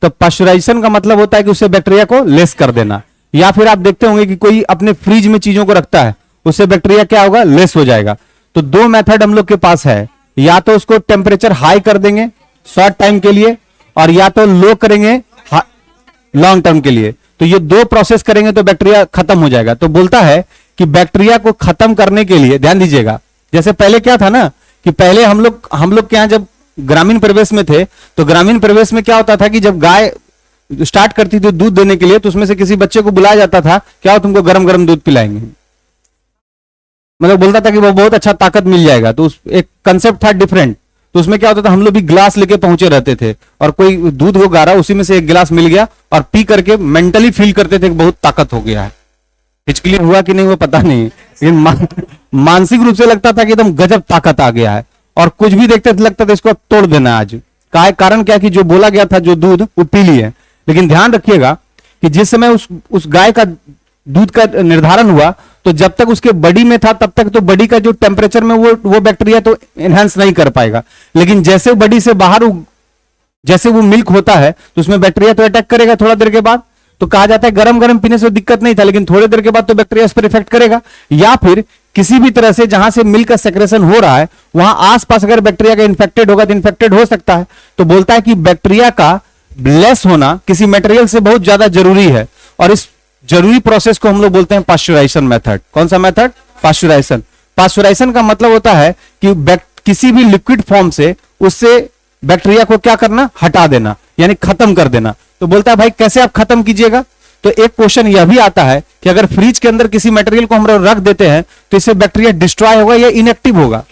तो पाश्चराइजेशन का मतलब होता है कि उससे बैक्टीरिया को लेस कर देना। या फिर आप देखते होंगे कि कोई अपने फ्रिज में चीजों को रखता है, उससे बैक्टीरिया क्या होगा? लेस हो जाएगा। तो दो मेथड हम लोग के पास है, या तो उसको टेम्परेचर हाई कर देंगे शॉर्ट टाइम के लिए, और या तो लो करेंगे लॉन्ग टर्म के लिए। तो ये दो प्रोसेस करेंगे तो बैक्टीरिया खत्म हो जाएगा। तो बोलता है कि बैक्टीरिया को खत्म करने के लिए, ध्यान दीजिएगा, जैसे पहले क्या था ना कि पहले हम लोग के यहां जब ग्रामीण परिवेश में थे, तो ग्रामीण परिवेश में क्या होता था कि जब गाय स्टार्ट करती थी दूध देने के लिए, तो उसमें से किसी बच्चे को बुलाया जाता था, क्या हो तुमको गरम गरम दूध पिलाएंगे, मतलब बोलता था कि वो बहुत अच्छा ताकत मिल जाएगा। तो उस एक कंसेप्ट था डिफरेंट। तो उसमें क्या होता था, हम लोग भी गिलास लेके पहुंचे रहते थे, और कोई दूध हो गा रहा, उसी में से एक गिलास मिल गया, और पी करके मेंटली फील करते थे कि बहुत ताकत हो गया है। हिचकिली हुआ कि नहीं वो पता नहीं, लेकिन मानसिक रूप से लगता था कि एकदम गजब ताकत आ गया है, और कुछ भी देखते थे लगता था इसको तोड़ देना आज। कारण क्या कि जो बोला गया था, जो दूध वो पी लिए। लेकिन ध्यान रखिएगा कि जिस समय उस गाय का दूध का निर्धारण हुआ, तो जब तक उसके बॉडी में था तब तक तो बॉडी का जो टेम्परेचर में वो बैक्टीरिया तो एनहांस नहीं कर पाएगा। लेकिन जैसे बॉडी से बाहर जैसे वो मिल्क होता है, तो उसमें बैक्टीरिया तो अटैक करेगा थोड़ा देर के बाद। तो कहा जाता है गरम गरम पीने से दिक्कत नहीं था, लेकिन थोड़ी देर के बाद तो बैक्टीरिया उस पर इफेक्ट करेगा। या फिर किसी भी तरह से जहां से मिल्क का सेक्रेशन हो रहा है, वहां आसपास अगर बैक्टीरिया का इन्फेक्टेड होगा तो इन्फेक्टेड हो सकता है। तो बोलता है कि बैक्टीरिया का लेस होना किसी मटेरियल से बहुत ज्यादा जरूरी है, और इस जरूरी प्रोसेस को हम लोग बोलते हैं पाश्चराइजेशन मेथड। कौन सा मेथड? पाश्चराइजेशन। पाश्चराइजेशन का मतलब होता है कि किसी भी लिक्विड फॉर्म से उससे बैक्टीरिया को क्या करना? हटा देना, यानी खत्म कर देना। तो बोलता है भाई कैसे आप खत्म कीजिएगा? तो एक क्वेश्चन यह भी आता है कि अगर फ्रिज के अंदर किसी मटेरियल को हम लोग रख देते हैं तो इससे बैक्टीरिया डिस्ट्रॉय होगा या इनएक्टिव होगा?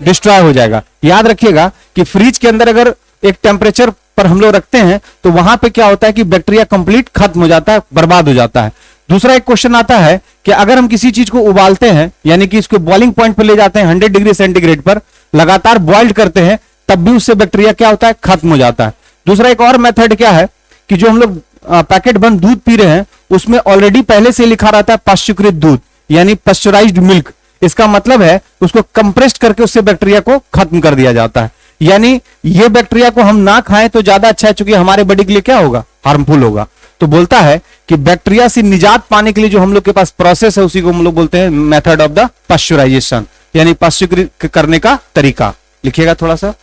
डिस्ट्रॉय हो जाएगा। याद रखिएगा कि फ्रिज के अंदर अगर एक टेम्परेचर पर हम लोग रखते हैं तो वहां पे क्या होता है कि बैक्टीरिया कंप्लीट खत्म हो जाता है, बर्बाद हो जाता है। दूसरा एक क्वेश्चन आता है कि अगर हम किसी चीज को उबालते हैं, यानी कि इसको बॉइलिंग पॉइंट पर ले जाते हैं 100 डिग्री सेंटीग्रेड पर, लगातार बॉइल्ड करते हैं, तब भी उससे बैक्टीरिया क्या होता है? खत्म हो जाता है। दूसरा एक और मेथड क्या है कि जो हम लोग पैकेट बंद दूध पी रहे हैं, उसमें ऑलरेडी पहले से लिखा रहता है पाश्चीकृत दूध, यानी पाश्चराइज्ड मिल्क। इसका मतलब है उसको कंप्रेस्ड करके उससे बैक्टीरिया को खत्म कर दिया जाता है। यानी ये बैक्टीरिया को हम ना खाएं तो ज्यादा अच्छा है, क्योंकि हमारे बॉडी के लिए क्या होगा? हार्मफुल होगा। तो बोलता है कि बैक्टीरिया से निजात पाने के लिए जो हम लोग के पास प्रोसेस है, उसी को हम लोग बोलते हैं मेथड ऑफ द पाश्चराइजेशन, यानी पाश्चीकृत करने का तरीका। लिखिएगा, थोड़ा सा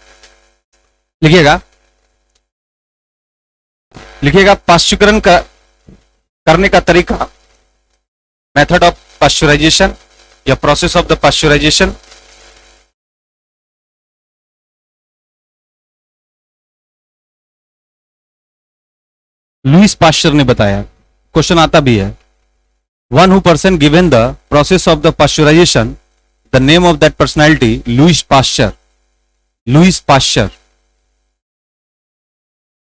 लिखिएगा पाश्चीकरण करने का तरीका, मेथड ऑफ पाश्चराइजेशन या process of the pasteurization. Louis Pasteur ने बताया। क्वेश्चन आता भी है, one who person given the process of the pasteurization, the name of that personality Louis Pasteur. Louis Pasteur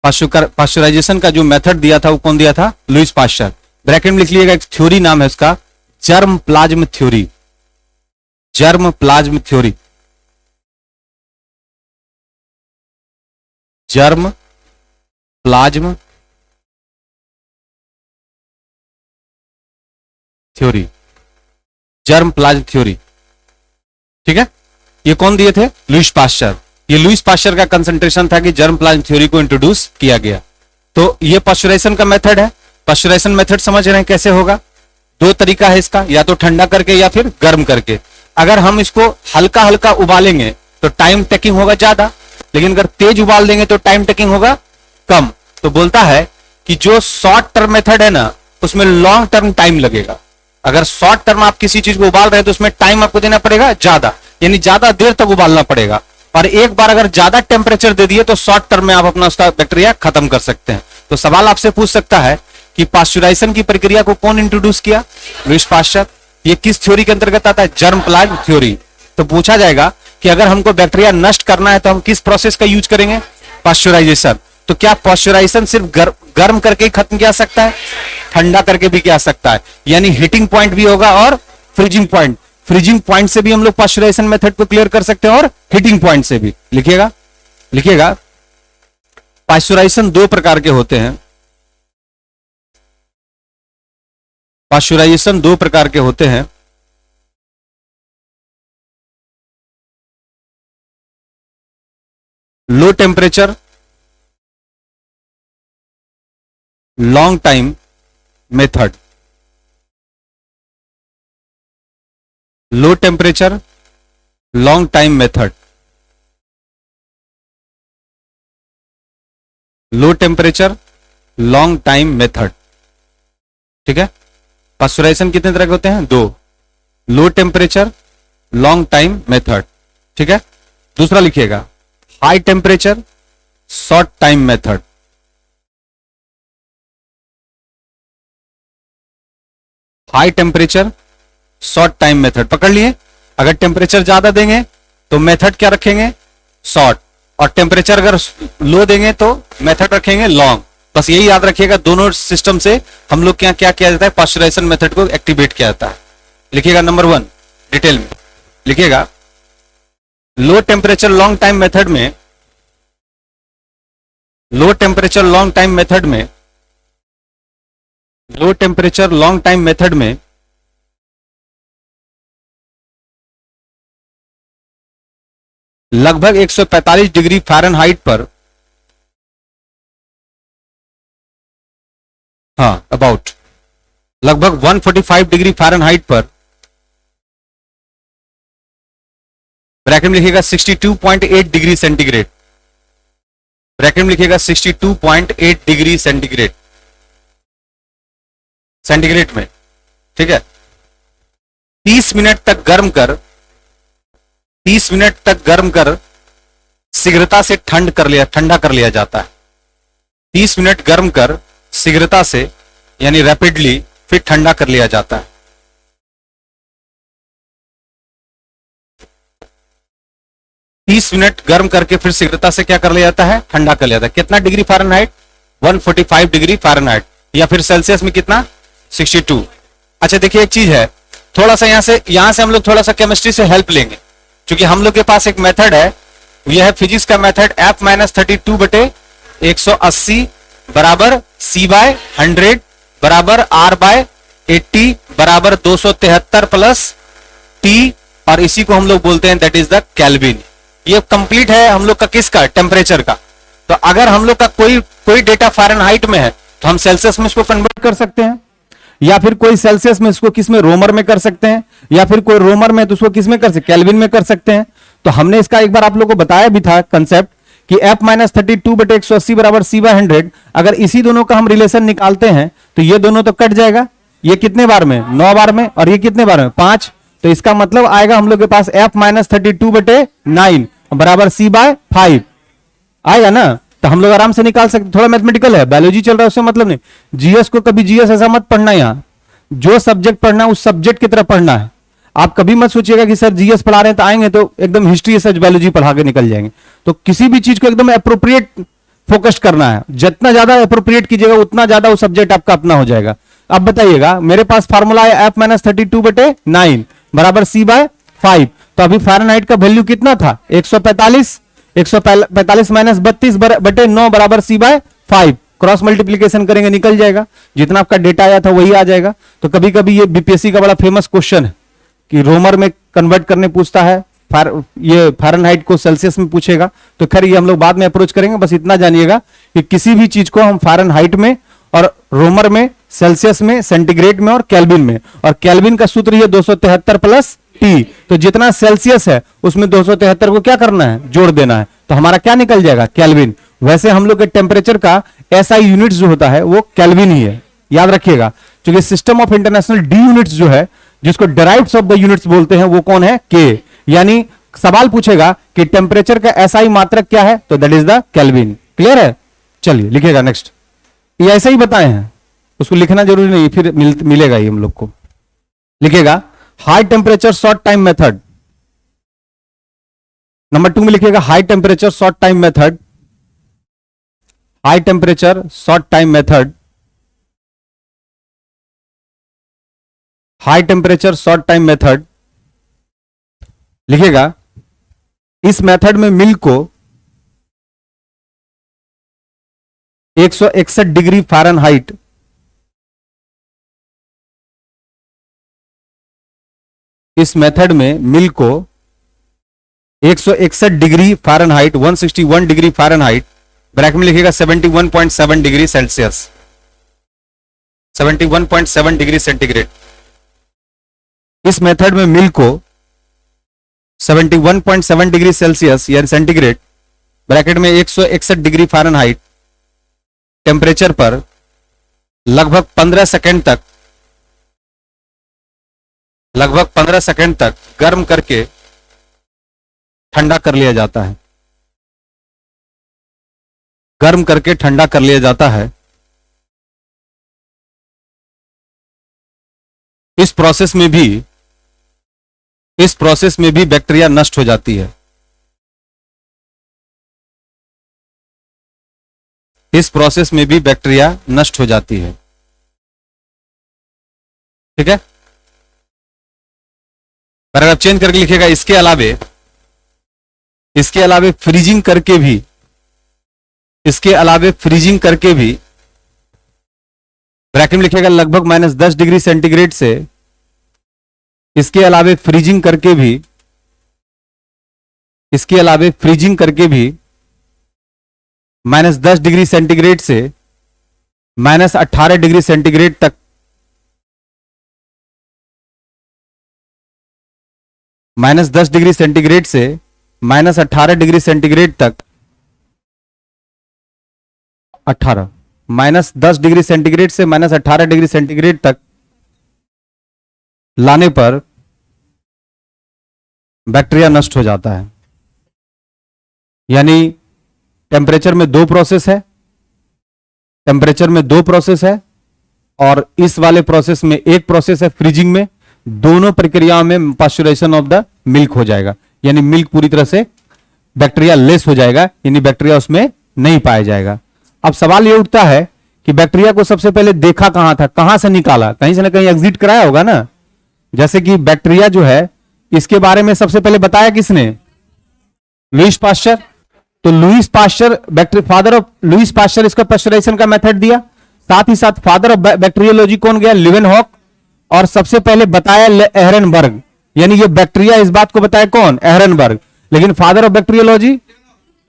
pasteurization का जो मेथड दिया था वो कौन दिया था? Lewis Pasteur. ब्रैकेट में लिख लीजिएगा, एक थ्योरी नाम है उसका, germ plasm theory. Germ plasm theory. Germ plasm theory, germ plasm theory. ठीक है, ये कौन दिए थे? Louis Pasteur. ये लुईस पाश्चर का कंसंट्रेशन था कि जर्म प्लाज्म थ्योरी को इंट्रोड्यूस किया गया। तो ये पाश्चराइजेशन का मेथड है। पाश्चराइजेशन मेथड समझ रहे हैं कैसे होगा? दो तरीका है इसका, या तो ठंडा करके या फिर गर्म करके। अगर हम इसको हल्का हल्का उबालेंगे तो टाइम टेकिंग होगा ज्यादा, लेकिन अगर तेज उबाल देंगे तो टाइम टेकिंग होगा कम। तो बोलता है कि जो शॉर्ट टर्म मेथड है ना, उसमें लॉन्ग टर्म टाइम लगेगा। अगर शॉर्ट टर्म आप किसी चीज को उबाल रहे हैं तो उसमें टाइम आपको देना पड़ेगा ज्यादा, यानी ज्यादा देर तक उबालना पड़ेगा। और एक बार अगर ज्यादा टेम्परेचर दे दिए तो शॉर्ट टर्म में आप अपना उसका बैक्टीरिया खत्म कर सकते हैं। तो सवाल आपसे पूछ सकता है कि पाश्चराइजेशन की प्रक्रिया को कौन इंट्रोड्यूस किया? Louis Pasteur. ये किस थ्योरी के अंतर्गत आता है? Germ plasm theory. तो पूछा जाएगा कि अगर हमको बैक्टीरिया नष्ट करना है तो हम किस प्रोसेस का यूज करेंगे? पाश्चराइजेशन। तो क्या पाश्चराइजेशन सिर्फ गर्म करके ही खत्म किया सकता है? ठंडा करके भी किया सकता है, यानी हीटिंग पॉइंट भी होगा और फ्रीजिंग पॉइंट। फ्रीजिंग पॉइंट से भी हम लोग पाश्चराइजेशन मेथड को क्लियर कर सकते हैं और हीटिंग पॉइंट से भी। लिखिएगा पाश्चराइजेशन दो प्रकार के होते हैं। पाश्चराइजेशन दो प्रकार के होते हैं। लो टेम्परेचर लॉन्ग टाइम मेथड। लो टेम्परेचर लॉन्ग टाइम मेथड। लो टेम्परेचर लॉन्ग टाइम मेथड। ठीक है, पाश्चराइजेशन कितने तरह के होते हैं? दो। लो टेम्परेचर लॉन्ग टाइम मेथड। ठीक है, दूसरा लिखिएगा high temperature short time method. High temperature short time method पकड़ लिए। अगर टेम्परेचर ज्यादा देंगे तो मेथड क्या रखेंगे? शॉर्ट। और टेम्परेचर अगर लो देंगे तो मेथड रखेंगे लॉन्ग। बस यही याद रखिएगा, दोनों सिस्टम से हम लोग क्या क्या किया जाता है? पाश्चराइजेशन मेथड को एक्टिवेट किया जाता है। लिखिएगा नंबर 1 डिटेल में लिखिएगा। Low temperature long time method में, low temperature long time method में, low temperature long time method में लगभग 145 डिग्री फ़ारेनहाइट पर, हाँ अबाउट लगभग 145 डिग्री फ़ारेनहाइट पर, ब्रैकेट में लिखिएगा 62.8 डिग्री सेंटीग्रेड। ब्रैकेट में लिखिएगा 62.8 डिग्री सेंटीग्रेड, सेंटीग्रेड में। ठीक है, 30 मिनट तक गर्म कर, 30 मिनट तक गर्म कर शीघ्रता से ठंडा कर लिया जाता है। 30 मिनट गर्म कर शीघ्रता से यानी रैपिडली फिर ठंडा कर लिया जाता है। 30 मिनट गर्म करके फिर शीघ्रता से क्या कर लिया जाता है? ठंडा कर लिया जाता है। कितना डिग्री फ़ारेनहाइट? 145 डिग्री फ़ारेनहाइट, या फिर सेल्सियस में कितना? 62। अच्छा देखिए एक चीज है, थोड़ा सा यहां से हम लोग थोड़ा सा केमिस्ट्री से हेल्प लेंगे, क्योंकि हम लोग के पास एक मेथड है, यह है फिजिक्स का मेथड F-32 बटे 180 बराबर C/100 बराबर R/80 बराबर 273 प्लस T, और इसी को हम लोग बोलते हैं दैट इज द केल्विन। ये कंप्लीट है हम लोग का किसका? टेम्परेचर का। तो अगर हम लोग का कोई डेटा फ़ारेनहाइट में है तो हम सेल्सियस में इसको कन्वर्ट कर सकते हैं, या फिर कोई सेल्सियस में इसको किस में? रोमर में कर सकते हैं, या फिर कोई रोमर में तो उसको किस में कर सकते? केल्विन में कर सकते हैं। तो हमने इसका एक बार आप लोगों को बताया भी था कंसेप्ट कि F-32 बटे 180 बराबर C/100। अगर इसी दोनों का हम रिलेशन निकालते हैं तो ये दोनों तो कट जाएगा। ये कितने बार में? 9 बार में, और ये कितने बार में? 5। तो इसका मतलब आएगा हम लोग के पास F-32 बटे 9 बराबर C/5 आएगा ना। तो हम लोग आराम से निकाल सकते। थोड़ा मैथमेटिकल है, बायोलॉजी चल रहा है उससे मतलब नहीं। जीएस को कभी जीएस ऐसा मत पढ़ना, यहां जो सब्जेक्ट पढ़ना है उस सब्जेक्ट की तरह पढ़ना है। आप कभी मत सोचिएगा कि सर जीएस पढ़ा रहे हैं तो आएंगे तो एकदम हिस्ट्री सच बायोलॉजी पढ़ा के निकल जाएंगे। तो किसी भी चीज को एकदम अप्रोप्रिएट फोकस करना है। जितना ज्यादा अप्रोप्रिएट कीजिएगा उतना ज्यादा वो सब्जेक्ट आपका अपना हो जाएगा। अब बताइएगा, मेरे पास फॉर्मूला है F-32 बटे 9 बराबर C/5। तो अभी फ़ारेनहाइट का वैल्यू कितना था? 145 माइनस 32 बटे 9 बराबर C/5। क्रॉस मल्टीप्लीकेशन करेंगे निकल जाएगा, जितना आपका डेटा आया था वही आ जाएगा। तो कभी कभी ये बीपीएससी का बड़ा फेमस क्वेश्चन है कि रोमर में कन्वर्ट करने पूछता है, ये फ़ारेनहाइट को सेल्सियस में पूछेगा। तो खैर ये हम लोग बाद में अप्रोच करेंगे, बस इतना जानिएगा कि किसी भी चीज को हम फ़ारेनहाइट में और रोमर में, सेल्सियस में, सेंटीग्रेड में और केल्विन में, और केल्विन का सूत्र ये 273 प्लस टी, तो जितना सेल्सियस है उसमें 273 को क्या करना है, जोड़ देना है, तो हमारा क्या निकल जाएगा, केल्विन। वैसे हम लोग के टेम्परेचर का एसआई यूनिट्स जो होता है वो केल्विन ही है, याद रखिएगा। क्योंकि system of international D units जो है, जिसको डेराइव्ड ऑफ द यूनिट्स बोलते हैं, वो कौन है, के। यानी सवाल पूछेगा कि टेम्परेचर का एसआई मात्रक क्या है, तो that is the kelvin. Clear है? चलिए लिखिएगा नेक्स्ट। ये ऐसे ही बताए हैं, उसको लिखना जरूरी नहीं, फिर मिलेगा ही हम लोग को। लिखिएगा high temperature short time method. Number 2 में लिखिएगा high temperature short time method. High temperature short time method, high temperature short time method. लिखिएगा इस मेथड में मिल्क को 161 डिग्री फ़ारेनहाइट, इस मेथड में मिल्क को 161 degree Fahrenheit, 161 degree Fahrenheit, bracket में लिखिएगा 71.7 डिग्री सेल्सियस, 71.7 डिग्री सेंटीग्रेड। इस मेथड में मिल्क को 71.7 डिग्री सेल्सियस या सेंटीग्रेड, ब्रैकेट में 161 डिग्री फ़ारेनहाइट टेम्परेचर पर लगभग 15 सेकेंड तक, लगभग 15 सेकेंड तक गर्म करके ठंडा कर लिया जाता है, गर्म करके ठंडा कर लिया जाता है। इस प्रोसेस में भी बैक्टीरिया नष्ट हो जाती है। इस प्रोसेस में भी बैक्टीरिया नष्ट हो जाती है। ठीक है, पैराग्राफ चेंज करके लिखिएगा इसके अलावे फ्रीजिंग करके भी, इसके अलावे फ्रीजिंग करके भी, ब्रैकेट में लिखिएगा लगभग -10 डिग्री सेंटीग्रेड से, इसके अलावे फ्रीजिंग करके भी, इसके अलावे फ्रीजिंग करके भी -10 डिग्री सेंटीग्रेड से -18 डिग्री सेंटीग्रेड तक, -10 डिग्री सेंटीग्रेड से -18 डिग्री सेंटीग्रेड तक, 18 -10 डिग्री सेंटीग्रेड से -18 डिग्री सेंटीग्रेड तक लाने पर बैक्टीरिया नष्ट हो जाता है। यानी टेम्परेचर में दो प्रोसेस है, टेम्परेचर में दो प्रोसेस है, और इस वाले प्रोसेस में एक प्रोसेस है फ्रीजिंग में। दोनों प्रक्रियाओं में पास्चुराइजेशन ऑफ द मिल्क हो जाएगा, यानी मिल्क पूरी तरह से बैक्टीरिया लेस हो जाएगा, यानी बैक्टीरिया उसमें नहीं पाया जाएगा। अब सवाल यह उठता है कि बैक्टीरिया को सबसे पहले देखा कहां था, कहां से निकाला, कहीं से ना कहीं एग्जिट कराया होगा ना। जैसे कि बैक्टीरिया जो है, इसके बारे में सबसे पहले बताया किसने, लुईस पाश्चर। तो Louis Pasteur, father of Louis Pasteur, इसका पास्चराइजेशन का मेथड दिया। साथ ही साथ फादर ऑफ बैक्टीरियोलॉजी कौन गया, लीवेनहॉक, और सबसे पहले बताया एहरनबर्ग, यानी ये बैक्टीरिया इस बात को बताया कौन, एहरनबर्ग, लेकिन फादर ऑफ बैक्टीरियोलॉजी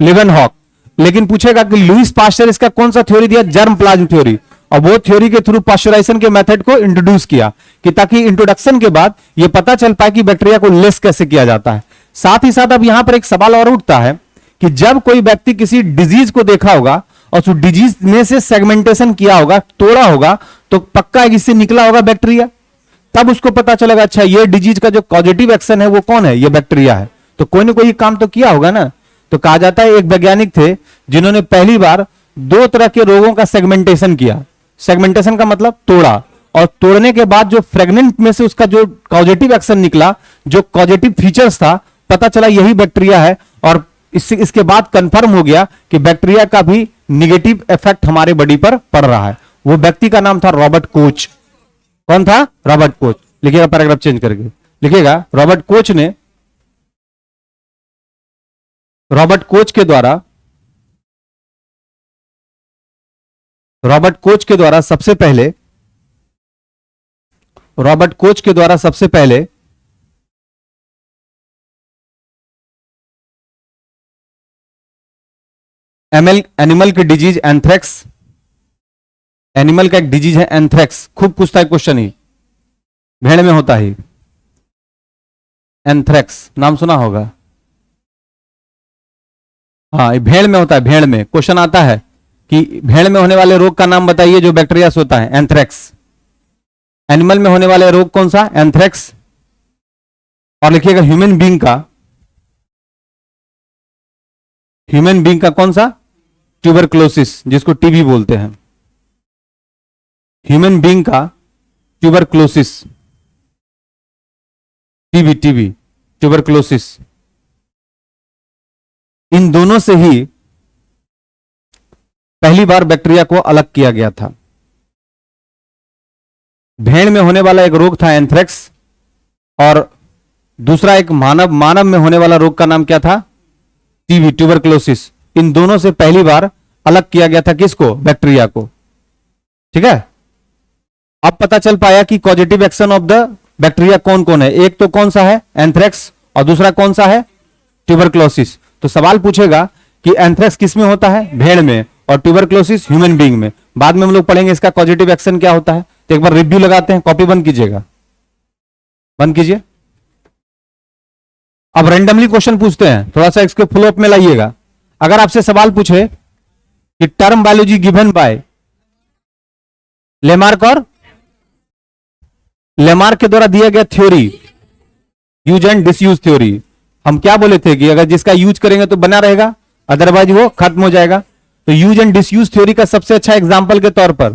लीवेनहॉक। लेकिन पूछेगा कि लुईस पाश्चर इसका कौन सा थ्योरी दिया, जर्म प्लाज्म थ्योरी, और वो थ्योरी के थ्रू पास्चराइजेशन के मेथड को इंट्रोड्यूस किया, कि ताकि इंट्रोडक्शन के बाद ये पता चल पाए कि बैक्टीरिया को लेस कैसे किया जाता है। साथ ही साथ अब यहां पर एक सवाल और उठता है कि जब कोई व्यक्ति किसी डिजीज को देखा होगा और उस डिजीज में से सेगमेंटेशन किया होगा, तोड़ा होगा, तो पक्का इससे निकला होगा बैक्टीरिया, तब उसको पता चलेगा अच्छा ये डिजीज का जो पॉजिटिव एक्शन है वो कौन है, ये बैक्टीरिया है। तो कोई ना कोई काम तो किया होगा ना। तो कहा जाता है एक वैज्ञानिक थे जिन्होंने पहली बार दो तरह के रोगों का सेगमेंटेशन किया। सेगमेंटेशन का मतलब तोड़ा, और तोड़ने के बाद जो फ्रेगमेंट में से उसका जो पॉजिटिव एक्शन निकला, जो पॉजिटिव फीचर्स था, पता चला यही बैक्टीरिया है। और इसके बाद कंफर्म हो गया कि बैक्टीरिया का भी निगेटिव इफेक्ट हमारे बॉडी पर पड़ रहा है। वो व्यक्ति का नाम था रॉबर्ट कोच। कौन था, रॉबर्ट कोच। लिखिएगा पैराग्राफ चेंज करके, लिखिएगा रॉबर्ट कोच के द्वारा रॉबर्ट कोच के द्वारा सबसे पहले एनिमल की डिजीज एंथ्रेक्स, एनिमल का एक डिजीज है एंथ्रेक्स, खूब पूछता है क्वेश्चन ही, भेड़ में होता है एंथ्रेक्स, नाम सुना होगा। हाँ, भेड़ में होता है, भेड़ में क्वेश्चन आता है कि भेड़ में होने वाले रोग का नाम बताइए जो बैक्टीरिया से होता है, एंथ्रेक्स। एनिमल में होने वाले रोग कौन सा, एंथ्रेक्स। और लिखिएगा ह्यूमन बीइंग का कौन सा, ट्यूबरक्लोसिस, जिसको टीबी बोलते हैं। ह्यूमन बीइंग का ट्यूबरक्लोसिस, टीबी ट्यूबरक्लोसिस, इन दोनों से ही पहली बार बैक्टीरिया को अलग किया गया था। भेड़ में होने वाला एक रोग था एंथ्रेक्स, और दूसरा एक मानव में होने वाला रोग का नाम क्या था, टीबी ट्यूबरक्लोसिस। इन दोनों से पहली बार अलग किया गया था किसको, बैक्टीरिया को। ठीक है, अब पता चल पाया कि causative action of the bacteria कौन कौन है। एक तो कौन सा है, एंथ्रेक्स, और दूसरा कौन सा है, ट्यूबरक्लोसिस। तो सवाल पूछेगा कि एंथ्रेक्स किस में होता है, भेड़ में, और ट्यूबरक्लोसिस ह्यूमन बीइंग में। बाद में हम लोग पढ़ेंगे इसका पॉजिटिव एक्शन क्या होता है। तो एक बार रिव्यू लगाते हैं, कॉपी बंद कीजिएगा, बंद कीजिए। अब रैंडमली क्वेश्चन पूछते हैं, थोड़ा सा इसके फ्लो अप में लाइएगा। अगर आपसे सवाल पूछे कि term biology given by Lamarck, और लेमार्क के द्वारा दिया गया theory, use and disuse theory, हम क्या बोले थे कि अगर जिसका यूज करेंगे तो बना रहेगा, अदरवाइज वो खत्म हो जाएगा। तो यूज एंड डिसयूज थ्योरी का सबसे अच्छा एग्जांपल के तौर पर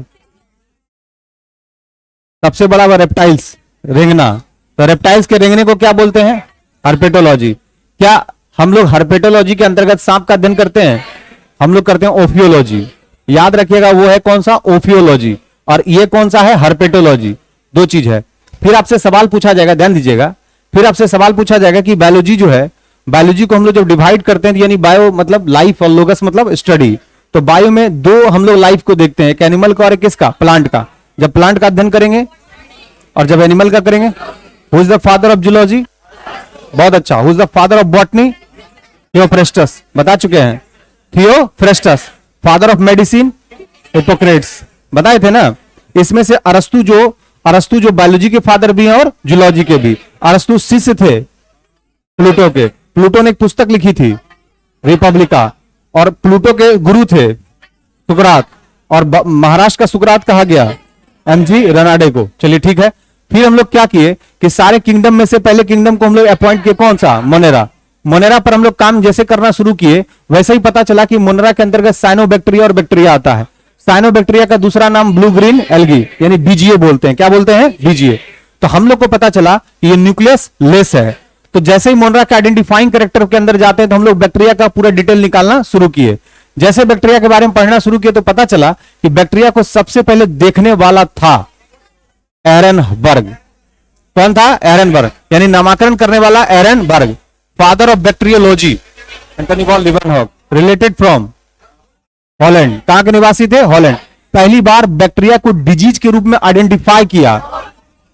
सबसे बड़ा रेप्टाइल्स, रेंगना। तो रेप्टाइल्स के रेंगने को क्या बोलते हैं, हर्पेटोलॉजी। क्या हम लोग हर्पेटोलॉजी के अंतर्गत सांप का अध्ययन करते हैं, हम लोग करते हैं ओफियोलॉजी। याद रखिएगा वो है कौन सा, ओफियोलॉजी, और ये कौन सा है, हर्पेटोलॉजी। दो चीज है। फिर आपसे सवाल पूछा जाएगा, ध्यान दीजिएगा, फिर आपसे सवाल पूछा जाएगा कि बायोलॉजी जो है, बायोलॉजी को हम लोग जब डिवाइड करते हैं, यानी बायो मतलब लाइफ और लोगस मतलब स्टडी। तो बायो में दो हम लोग लाइफ को देखते हैं, एक एनिमल का और एक किसका, प्लांट का। जब प्लांट का अध्ययन करेंगे और जब एनिमल का करेंगे। Who is the father of zoology, बहुत अच्छा। Who is the father of botany, Theophrastus, बता चुके हैं, Theophrastus. Father of medicine, Hippocrates, बताए थे ना। इसमें से अरस्तु जो बायोलॉजी के फादर भी हैं और जूलॉजी के भी। अरस्तु शिष्य थे प्लूटो के। प्लूटो ने एक पुस्तक लिखी थी रिपब्लिका, और प्लूटो के गुरु थे सुकरात, और महाराष्ट्र का सुकरात कहा गया एमजी रनाडे को। चलिए ठीक है। फिर हम लोग क्या किए कि सारे किंगडम में से पहले किंगडम को हम लोग अपॉइंट किए, कौन सा, मोनेरा। मोनेरा पर हम लोग काम जैसे करना शुरू किए, वैसे ही पता चला कि मोनेरा के अंतर्गत साइनोबैक्टीरिया और बैक्टीरिया आता है। साइनोबैक्टीरिया का दूसरा नाम ब्लू ग्रीन एल्गी, यानी बीजीए बोलते हैं। क्या बोलते हैं, बीजीए। तो हम लोग को पता चला कि ये न्यूक्लियस लेस है। तो जैसे ही मोनेरा के आइडेंटिफाइंग कैरेक्टर के अंदर जाते हैं तो हम लोग बैक्टीरिया का पूरा डिटेल निकालना शुरू किए। जैसे बैक्टीरिया के बारे में पढ़ना शुरू किए तो पता चला कि बैक्टीरिया को सबसे पहले देखने वाला था एरनबर्ग। कौन था, एरनबर्ग, यानी नामकरण करने वाला Ehrenberg, father of bacteriology. Antony van Leeuwenhoek, related from Holland. कहां के निवासी थे, हॉलैंड। पहली बार बैक्टीरिया को डिजीज के रूप में आइडेंटिफाई किया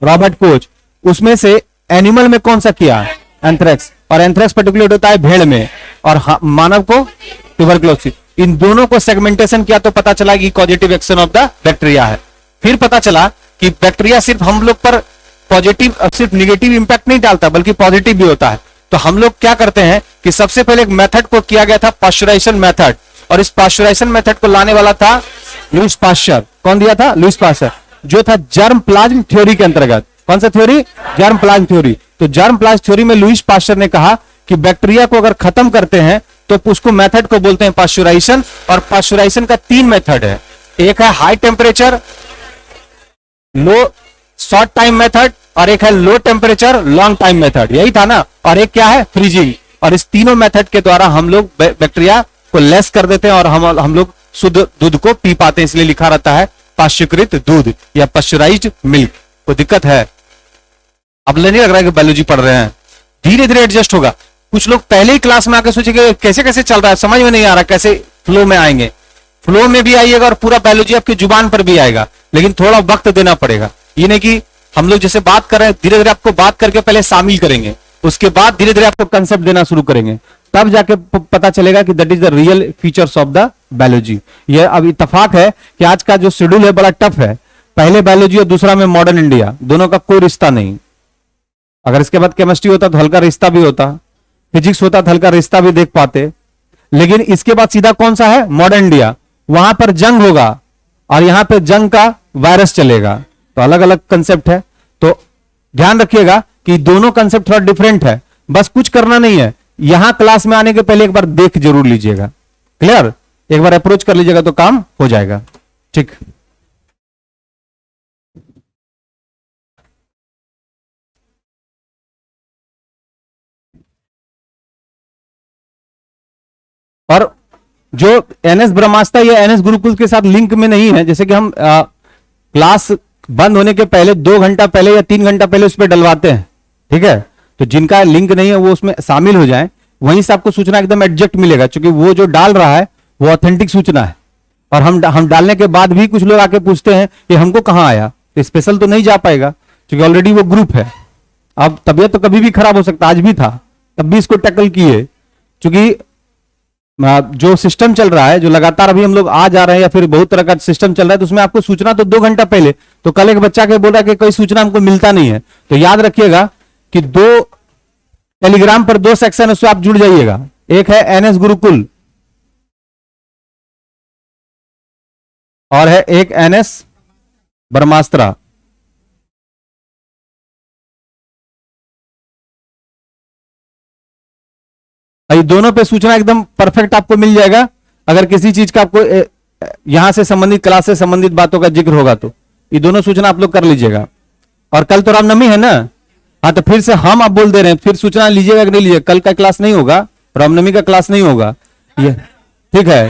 रॉबर्ट कोच। उसमें से एनिमल में कौन सा किया, एंथ्रेक्स, और एंथ्रेक्स पर्टिकुलर होता है भेड़ में, और मानव को ट्यूबरक्लोसिस। इन दोनों को सेगमेंटेशन किया तो पता चला कि positive action of the bacteria है। फिर पता चला कि बैक्टीरिया सिर्फ हम लोग पर पॉजिटिव, सिर्फ निगेटिव इंपैक्ट नहीं डालता बल्कि पॉजिटिव भी होता है। तो हम लोग क्या करते हैं कि सबसे पहले एक मेथड को किया गया था, पाश्चराइजेशन मेथड, और इस पाश्चराइजेशन मेथड को लाने वाला था लुईस पाश्चर। कौन दिया था, लुईस पाश्चर, जो था जर्म प्लाज्म थ्योरी के अंतर्गत। कौन सा थ्योरी, जर्म प्लाज्म थ्योरी। तो जर्म प्लाज्म थ्योरी में लुईस पाश्चर ने कहा कि बैक्टीरिया को अगर खत्म करते हैं तो उसको मेथड को बोलते हैं पाश्चराइजेशन। और पाश्चराइजेशन का 3 मेथड है, एक है high temperature low short time method, और एक है लो टेम्परेचर लॉन्ग टाइम मेथड, यही था ना, और एक क्या है, फ्रीजिंग। और इस तीनों मेथड के द्वारा हम लोग बैक्टीरिया को लेस कर देते हैं और हम लोग शुद्ध दूध को पी पाते हैं। इसलिए लिखा रहता है पाश्चुकृत दूध या पाश्चराइज्ड मिल्क। कोई दिक्कत है, अब नहीं लग रहा है कि बायोलॉजी पढ़ रहे हैं, धीरे धीरे एडजस्ट होगा। कुछ लोग पहले ही क्लास में आके सोचेंगे कैसे कैसे चल रहा है, समझ में नहीं आ रहा, कैसे फ्लो में आएंगे। फ्लो में भी आइएगा और पूरा बायोलॉजी आपकी जुबान पर भी आएगा, लेकिन थोड़ा वक्त देना पड़ेगा। ये नहीं कि हम लोग जैसे बात कर रहे हैं, धीरे धीरे आपको बात करके पहले शामिल करेंगे, उसके बाद धीरे धीरे आपको कंसेप्ट देना शुरू करेंगे, तब जाके पता चलेगा कि that is the real features of the biology. ये अब इत्तेफाक है कि आज का जो शेड्यूल है बड़ा टफ है, पहले बायोलॉजी और दूसरा में मॉडर्न इंडिया, दोनों का कोई रिश्ता नहीं। अगर इसके बाद केमिस्ट्री होता तो हल्का रिश्ता भी होता, फिजिक्स होता तो हल्का रिश्ता भी देख पाते, लेकिन इसके बाद सीधा कौन सा है, मॉडर्न इंडिया। वहां पर जंग होगा और यहां पे जंग का वायरस चलेगा, तो अलग अलग कंसेप्ट है। तो ध्यान रखिएगा कि दोनों कंसेप्ट थोड़ा डिफरेंट है, बस कुछ करना नहीं है, यहां क्लास में आने के पहले एक बार देख जरूर लीजिएगा, क्लियर, एक बार अप्रोच कर लीजिएगा तो काम हो जाएगा, ठीक। और जो एनएस ब्रह्मास्त्र या एनएस गुरुकुल के साथ लिंक में नहीं है, जैसे कि हम क्लास बंद होने के पहले 2 घंटा पहले या 3 घंटा पहले उस पर डलवाते हैं, ठीक है, तो जिनका लिंक नहीं है वो उसमें शामिल हो जाए, वहीं से आपको सूचना एकदम एग्जैक्ट मिलेगा, क्योंकि वो जो डाल रहा है वो ऑथेंटिक सूचना है। और हम डालने के बाद भी कुछ लोग आके पूछते हैं कि हमको कहां आया, तो स्पेशल तो नहीं जा पाएगा क्योंकि ऑलरेडी वो ग्रुप है। अब तबियत तो कभी भी खराब हो सकता, आज भी था, तब भी इसको टैकल किए, क्योंकि जो सिस्टम चल रहा है, जो लगातार अभी हम लोग आ जा रहे हैं या फिर बहुत तरह का सिस्टम चल रहा है, तो उसमें आपको सूचना तो 2 घंटा पहले, तो कल एक बच्चा के बोल रहा है कि कोई सूचना हमको मिलता नहीं है, तो याद रखिएगा कि 2 टेलीग्राम पर 2 सेक्शन है, उससे आप जुड़ जाइएगा। एक है एनएस गुरुकुल और है एक एनएस ब्रह्मास्त्रा। ये दोनों पे सूचना एकदम परफेक्ट आपको मिल जाएगा। अगर किसी चीज का आपको यहां से संबंधित, क्लास से संबंधित बातों का जिक्र होगा तो ये दोनों सूचना आप लोग कर लीजिएगा। और कल तो रामनवमी है ना, हाँ, तो फिर से हम आप बोल दे रहे हैं, फिर सूचना लीजिएगा कि नहीं लीजिएगा, कल का क्लास नहीं होगा, रामनवमी का क्लास नहीं होगा, ये ठीक है।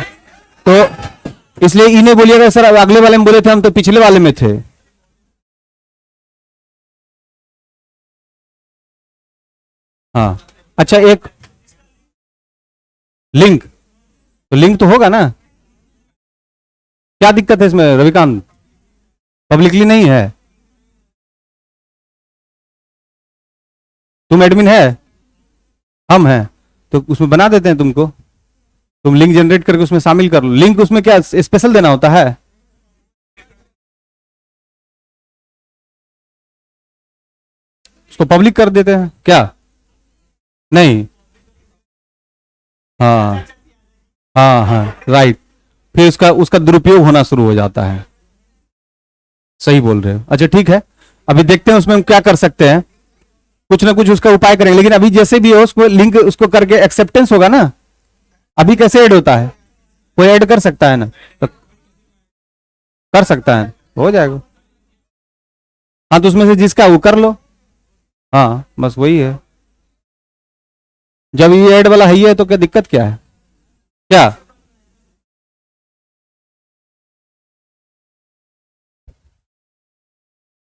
तो इसलिए इन्हें बोलिएगा सर अगले वाले में बोले थे, हम तो पिछले वाले में थे। हाँ, अच्छा, एक लिंक, तो लिंक तो होगा ना, क्या दिक्कत है इसमें रविकांत, पब्लिकली नहीं है, तुम एडमिन है, हम हैं, तो उसमें बना देते हैं तुमको, तुम लिंक जनरेट करके उसमें शामिल कर लो। लिंक उसमें क्या स्पेशल देना होता है, उसको पब्लिक कर देते हैं क्या, नहीं, हाँ हाँ हाँ राइट, फिर उसका उसका दुरुपयोग होना शुरू हो जाता है, सही बोल रहे हो। अच्छा ठीक है, अभी देखते हैं उसमें हम क्या कर सकते हैं, कुछ ना कुछ उसका उपाय करेंगे, लेकिन अभी जैसे भी हो उसको लिंक उसको करके एक्सेप्टेंस होगा ना, अभी कैसे ऐड होता है, कोई ऐड कर सकता है ना, तो कर सकता है, हो जाएगा। हाँ, तो उसमें से जिसका वो कर लो, हाँ बस वही है, जब ये ऐड वाला है ही है तो क्या दिक्कत क्या है, क्या